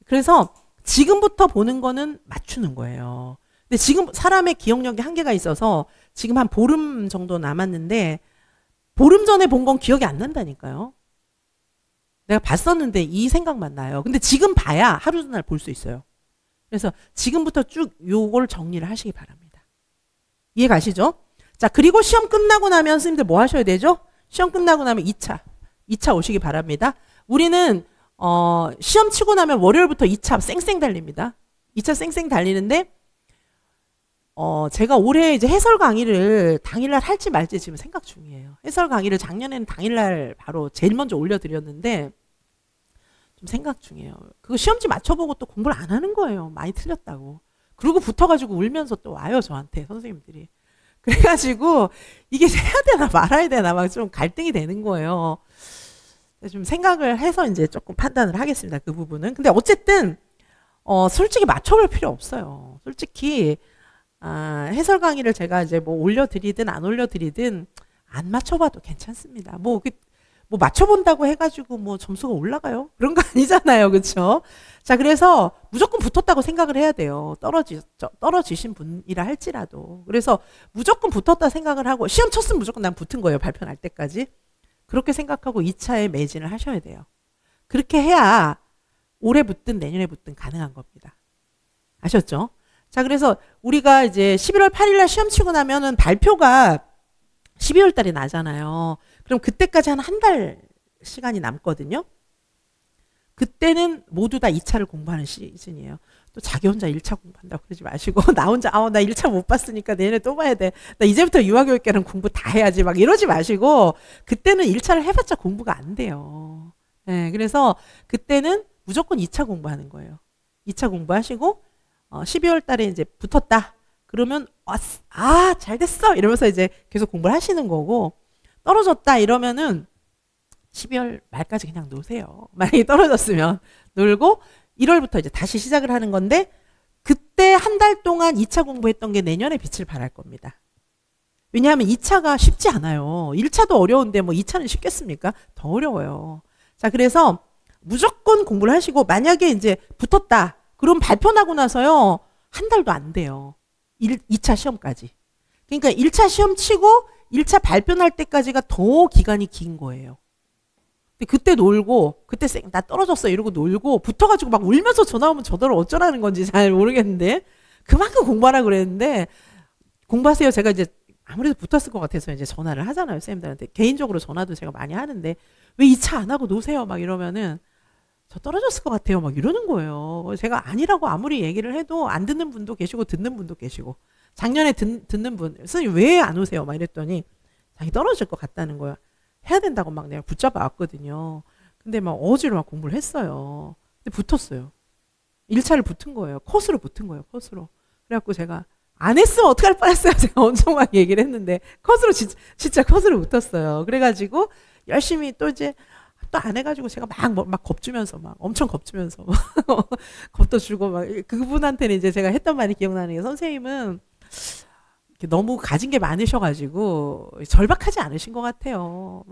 S1: 그래서 지금부터 보는 거는 맞추는 거예요. 근데 지금 사람의 기억력이 한계가 있어서 지금 한 보름 정도 남았는데 보름 전에 본 건 기억이 안 난다니까요. 내가 봤었는데 이 생각만 나요. 근데 지금 봐야 하루 전날 볼 수 있어요. 그래서 지금부터 쭉 요걸 정리를 하시기 바랍니다. 이해 가시죠? 자, 그리고 시험 끝나고 나면 선생님들 뭐 하셔야 되죠? 시험 끝나고 나면 2차 오시기 바랍니다. 우리는 시험 치고 나면 월요일부터 2차 쌩쌩 달립니다. 2차 쌩쌩 달리는데 제가 올해 이제 해설 강의를 당일날 할지 말지 지금 생각 중이에요. 해설 강의를 작년에는 당일날 바로 제일 먼저 올려드렸는데 좀 생각 중이에요. 그거 시험지 맞춰보고 또 공부를 안 하는 거예요. 많이 틀렸다고. 그러고 붙어가지고 울면서 또 와요, 저한테 선생님들이. 그래가지고 이게 해야 되나 말아야 되나 막 좀 갈등이 되는 거예요. 좀 생각을 해서 이제 조금 판단을 하겠습니다. 그 부분은. 근데 어쨌든 솔직히 맞춰볼 필요 없어요. 솔직히 해설 강의를 제가 이제 뭐 올려드리든 안 올려드리든 안 맞춰봐도 괜찮습니다. 뭐 맞춰본다고 해가지고 뭐 점수가 올라가요? 그런 거 아니잖아요. 그렇죠? 자, 그래서 무조건 붙었다고 생각을 해야 돼요. 떨어지신 분이라 할지라도. 그래서 무조건 붙었다 생각을 하고 시험 쳤으면 무조건 난 붙은 거예요. 발표 날 때까지. 그렇게 생각하고 2차에 매진을 하셔야 돼요. 그렇게 해야 올해 붙든 내년에 붙든 가능한 겁니다. 아셨죠? 자, 그래서 우리가 이제 11월 8일 날 시험 치고 나면은 발표가 12월 달에 나잖아요. 그럼 그때까지 한 달 시간이 남거든요. 그때는 모두 다 2차를 공부하는 시즌이에요. 또 자기 혼자 1차 공부한다고 그러지 마시고 나 혼자 나 1차 못 봤으니까 내년에 또 봐야 돼. 나 이제부터 유아교육계는 공부 다 해야지 막 이러지 마시고 그때는 1차를 해봤자 공부가 안 돼요. 네, 그래서 그때는 무조건 2차 공부하는 거예요. 2차 공부하시고 12월 달에 이제 붙었다. 그러면 잘 됐어 이러면서 이제 계속 공부를 하시는 거고 떨어졌다 이러면은 12월 말까지 그냥 노세요. 만약에 떨어졌으면 놀고 1월부터 이제 다시 시작을 하는 건데 그때 한 달 동안 2차 공부했던 게 내년에 빛을 발할 겁니다. 왜냐하면 2차가 쉽지 않아요. 1차도 어려운데 뭐 2차는 쉽겠습니까? 더 어려워요. 자, 그래서 무조건 공부를 하시고 만약에 이제 붙었다. 그럼 발표 나고 나서요. 한 달도 안 돼요. 2차 시험까지. 그러니까 1차 시험 치고 1차 발표 날 때까지가 더 기간이 긴 거예요. 근데 그때 놀고 그때 나 떨어졌어 이러고 놀고 붙어가지고 막 울면서 전화 오면 저더러 어쩌라는 건지 잘 모르겠는데 그만큼 공부하라 그랬는데 공부하세요. 제가 이제 아무래도 붙었을 것 같아서 이제 전화를 하잖아요. 쌤들한테. 개인적으로 전화도 제가 많이 하는데 왜 2차 안 하고 노세요? 막 이러면은 저 떨어졌을 것 같아요. 막 이러는 거예요. 제가 아니라고 아무리 얘기를 해도 안 듣는 분도 계시고 듣는 분도 계시고 작년에 듣는 분 선생님 왜 안 오세요? 막 이랬더니 자기 떨어질 것 같다는 거야. 해야 된다고 막 내가 붙잡아 왔거든요. 근데 막 어지로 막 공부를 했어요. 근데 붙었어요. 1차를 붙은 거예요. 컷으로 붙은 거예요. 컷으로. 그래갖고 제가 안 했으면 어떡할 뻔했어요. 제가 엄청 막 얘기를 했는데 컷으로 진짜 컷으로 붙었어요. 그래가지고 열심히 또 이제 또 안 해가지고 제가 막 겁주면서 막 엄청 겁주면서 겁도 주고 막 그분한테는 이제 제가 했던 말이 기억나는 게 선생님은 너무 가진 게 많으셔가지고 절박하지 않으신 것 같아요.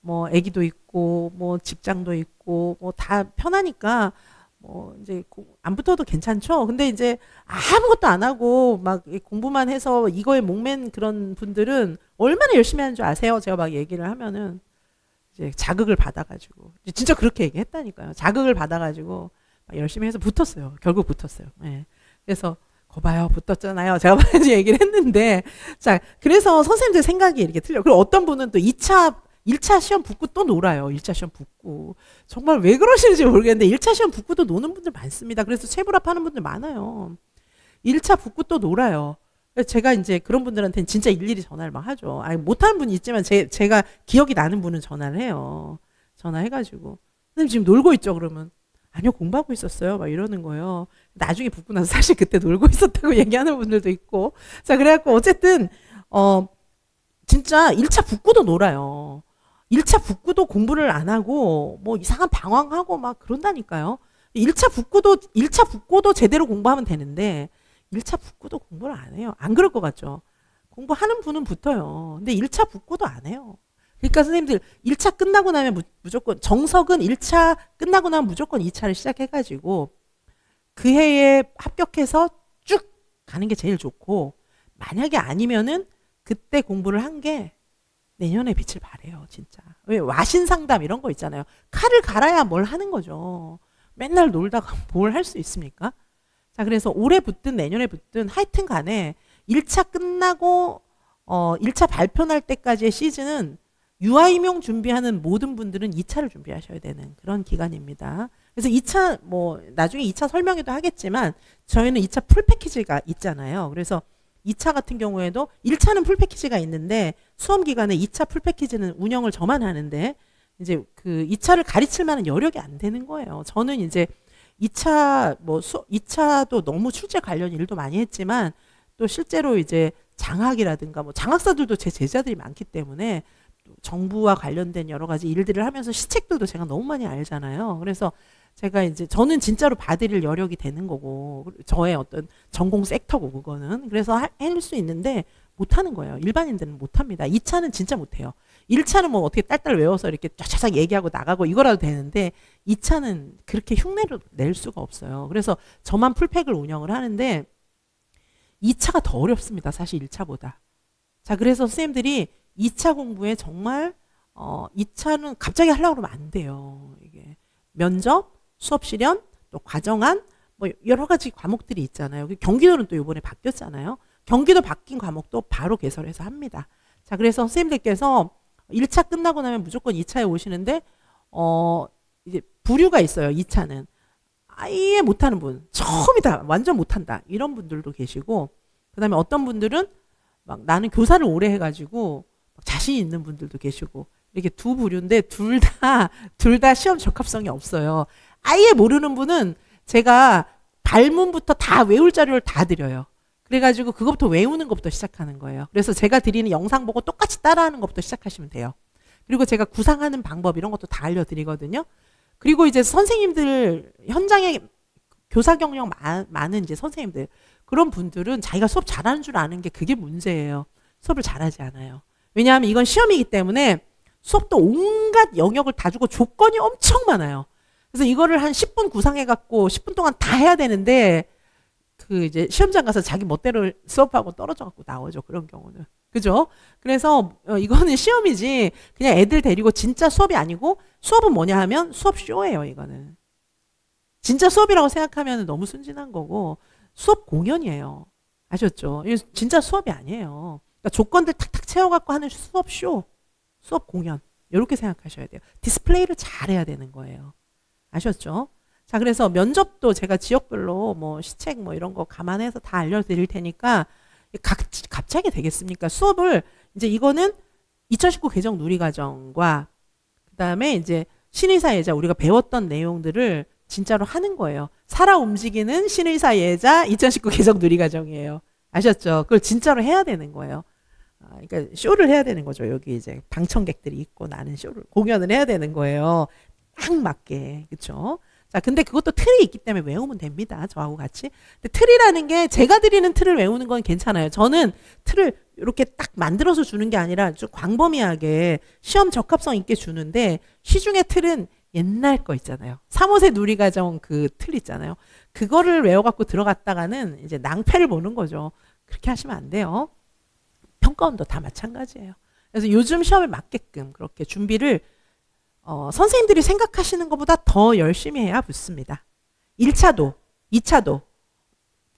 S1: 뭐 아기도 있고 뭐 직장도 있고 뭐 다 편하니까 뭐 이제 안 붙어도 괜찮죠. 근데 이제 아무것도 안 하고 막 공부만 해서 이거에 목맨 그런 분들은 얼마나 열심히 하는 줄 아세요? 제가 막 얘기를 하면은 이제 자극을 받아가지고 진짜 그렇게 얘기했다니까요. 자극을 받아가지고 막 열심히 해서 붙었어요. 결국 붙었어요. 네. 그래서 거봐요 붙었잖아요. 제가 먼저 얘기를 했는데 자 그래서 선생님들 생각이 이렇게 틀려요. 그리고 어떤 분은 또 1차 시험 붙고 또 놀아요. 1차 시험 붙고. 정말 왜 그러시는지 모르겠는데 1차 시험 붙고도 노는 분들 많습니다. 그래서 체불합 하는 분들 많아요. 1차 붙고 또 놀아요. 제가 이제 그런 분들한테는 진짜 일일이 전화를 막 하죠. 아니, 못하는 분이 있지만 제가 기억이 나는 분은 전화를 해요. 전화해가지고 선생님 지금 놀고 있죠? 그러면 아니요 공부하고 있었어요. 막 이러는 거예요. 나중에 붙고 나서 사실 그때 놀고 있었다고 얘기하는 분들도 있고 자 그래갖고 어쨌든 진짜 1차 붙고도 놀아요. 1차 붙고도 공부를 안 하고 뭐 이상한 방황하고 막 그런다니까요. 1차 붙고도 제대로 공부하면 되는데 1차 붙고도 공부를 안 해요. 안 그럴 것 같죠. 공부하는 분은 붙어요. 근데 1차 붙고도 안 해요. 그러니까 선생님들 1차 끝나고 나면 무조건 정석은 1차 끝나고 나면 무조건 2차를 시작해가지고 그 해에 합격해서 쭉 가는 게 제일 좋고 만약에 아니면은 그때 공부를 한 게 내년에 빛을 발해요. 진짜. 왜 와신 상담 이런 거 있잖아요. 칼을 갈아야 뭘 하는 거죠. 맨날 놀다가 뭘 할 수 있습니까? 자 그래서 올해 붙든 내년에 붙든 하여튼 간에 1차 끝나고 1차 발표 날 때까지의 시즌은 유아임용 준비하는 모든 분들은 2차를 준비하셔야 되는 그런 기간입니다. 그래서 2차 뭐 나중에 2차 설명회도 하겠지만 저희는 2차 풀 패키지가 있잖아요. 그래서 2차 같은 경우에도 1차는 풀 패키지가 있는데 수험 기간에 2차 풀 패키지는 운영을 저만 하는데 이제 그 2차를 가르칠 만한 여력이 안 되는 거예요. 저는 이제 2차도 너무 출제 관련 일도 많이 했지만 또 실제로 이제 장학이라든가 뭐 장학사들도 제 제자들이 많기 때문에 또 정부와 관련된 여러 가지 일들을 하면서 시책들도 제가 너무 많이 알잖아요. 그래서 제가 이제 저는 진짜로 봐드릴 여력이 되는 거고 저의 어떤 전공 섹터고 그거는 그래서 할 수 있는데 못하는 거예요. 일반인들은 못합니다. 2차는 진짜 못해요. 1차는 뭐 어떻게 딸딸 외워서 이렇게 쫙쫙 얘기하고 나가고 이거라도 되는데 2차는 그렇게 흉내를 낼 수가 없어요. 그래서 저만 풀팩을 운영을 하는데 2차가 더 어렵습니다. 사실 1차보다. 자 그래서 선생님들이 2차 공부에 정말 2차는 갑자기 하려고 그러면 안 돼요. 이게 면접, 수업 실현, 또 과정안 뭐 여러 가지 과목들이 있잖아요. 경기도는 또 이번에 바뀌었잖아요. 경기도 바뀐 과목도 바로 개설해서 합니다. 자 그래서 선생님들께서 1차 끝나고 나면 무조건 2차에 오시는데 이제 부류가 있어요. 2차는 아예 못하는 분, 처음이다, 완전 못한다 이런 분들도 계시고 그 다음에 어떤 분들은 막 나는 교사를 오래 해가지고 자신 있는 분들도 계시고 이렇게 두 부류인데 둘 다 시험 적합성이 없어요. 아예 모르는 분은 제가 발문부터 다 외울 자료를 다 드려요. 그래가지고 그것부터 외우는 것부터 시작하는 거예요. 그래서 제가 드리는 영상 보고 똑같이 따라하는 것부터 시작하시면 돼요. 그리고 제가 구상하는 방법 이런 것도 다 알려드리거든요. 그리고 이제 선생님들 현장에 교사 경력 많은 이제 선생님들 그런 분들은 자기가 수업 잘하는 줄 아는 게 그게 문제예요. 수업을 잘하지 않아요. 왜냐하면 이건 시험이기 때문에 수업도 온갖 영역을 다 주고 조건이 엄청 많아요. 그래서 이거를 한 10분 구상해갖고 10분 동안 다 해야 되는데 그 이제 시험장 가서 자기 멋대로 수업하고 떨어져갖고 나오죠. 그런 경우는. 그죠? 그래서 이거는 시험이지 그냥 애들 데리고 진짜 수업이 아니고 수업은 뭐냐 하면 수업 쇼예요, 이거는. 진짜 수업이라고 생각하면 너무 순진한 거고 수업 공연이에요. 아셨죠? 이거 진짜 수업이 아니에요. 그러니까 조건들 탁탁 채워갖고 하는 수업 쇼, 수업 공연. 이렇게 생각하셔야 돼요. 디스플레이를 잘해야 되는 거예요. 아셨죠? 자, 그래서 면접도 제가 지역별로 뭐 시책 뭐 이런 거 감안해서 다 알려드릴 테니까 갑자기 되겠습니까? 수업을 이제 이거는 2019 개정 누리과정과 그다음에 이제 신의사 예자 우리가 배웠던 내용들을 진짜로 하는 거예요. 살아 움직이는 신의사 예자 2019 개정 누리과정이에요. 아셨죠? 그걸 진짜로 해야 되는 거예요. 그러니까 쇼를 해야 되는 거죠. 여기 이제 방청객들이 있고 나는 쇼를 공연을 해야 되는 거예요. 딱 맞게. 그렇죠? 자, 근데 그것도 틀이 있기 때문에 외우면 됩니다. 저하고 같이. 근데 틀이라는 게 제가 드리는 틀을 외우는 건 괜찮아요. 저는 틀을 이렇게 딱 만들어서 주는 게 아니라 좀 광범위하게 시험 적합성 있게 주는데 시중의 틀은 옛날 거 있잖아요. 3호세 누리과정 그 틀 있잖아요. 그거를 외워갖고 들어갔다가는 이제 낭패를 보는 거죠. 그렇게 하시면 안 돼요. 평가원도 다 마찬가지예요. 그래서 요즘 시험에 맞게끔 그렇게 준비를 선생님들이 생각하시는 것보다 더 열심히 해야 붙습니다. 1차도, 2차도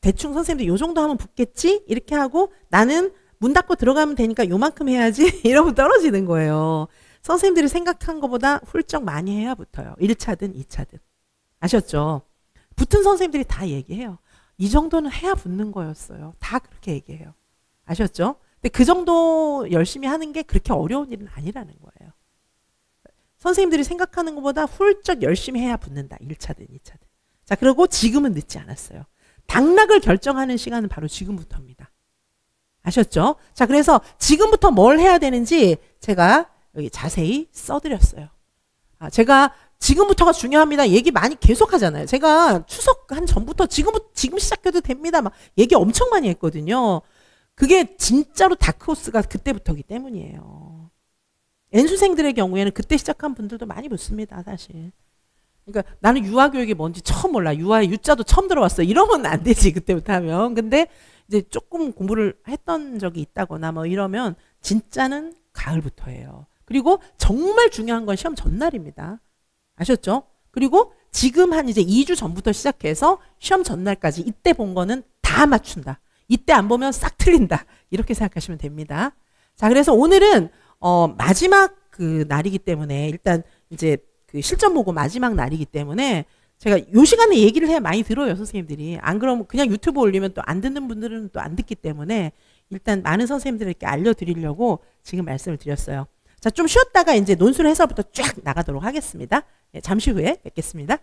S1: 대충 선생님들 요 정도 하면 붙겠지? 이렇게 하고 나는 문 닫고 들어가면 되니까 요만큼 해야지 이러면 떨어지는 거예요. 선생님들이 생각한 것보다 훌쩍 많이 해야 붙어요. 1차든 2차든. 아셨죠? 붙은 선생님들이 다 얘기해요. 이 정도는 해야 붙는 거였어요. 다 그렇게 얘기해요. 아셨죠? 근데 그 정도 열심히 하는 게 그렇게 어려운 일은 아니라는 거예요. 선생님들이 생각하는 것보다 훌쩍 열심히 해야 붙는다. 1차든 2차든. 자, 그리고 지금은 늦지 않았어요. 당락을 결정하는 시간은 바로 지금부터입니다. 아셨죠? 자, 그래서 지금부터 뭘 해야 되는지 제가 여기 자세히 써드렸어요. 제가 지금부터가 중요합니다. 얘기 많이 계속 하잖아요. 제가 추석 한 전부터 지금 시작해도 됩니다. 막 얘기 엄청 많이 했거든요. 그게 진짜로 다크호스가 그때부터기 때문이에요. N수생들의 경우에는 그때 시작한 분들도 많이 붙습니다, 사실. 그러니까 나는 유아교육이 뭔지 처음 몰라. 유아의 유자도 처음 들어봤어. 이러면 안 되지, 그때부터 하면. 근데 이제 조금 공부를 했던 적이 있다거나 뭐 이러면 진짜는 가을부터예요. 그리고 정말 중요한 건 시험 전날입니다. 아셨죠? 그리고 지금 한 이제 2주 전부터 시작해서 시험 전날까지 이때 본 거는 다 맞춘다. 이때 안 보면 싹 틀린다. 이렇게 생각하시면 됩니다. 자, 그래서 오늘은 마지막 그 날이기 때문에 일단 이제 그 실전 보고 마지막 날이기 때문에 제가 요 시간에 얘기를 해야 많이 들어요, 선생님들이. 안 그러면 그냥 유튜브 올리면 또 안 듣는 분들은 또 안 듣기 때문에 일단 많은 선생님들에게 알려드리려고 지금 말씀을 드렸어요. 자, 좀 쉬었다가 이제 논술 해설부터 쫙 나가도록 하겠습니다. 네, 잠시 후에 뵙겠습니다.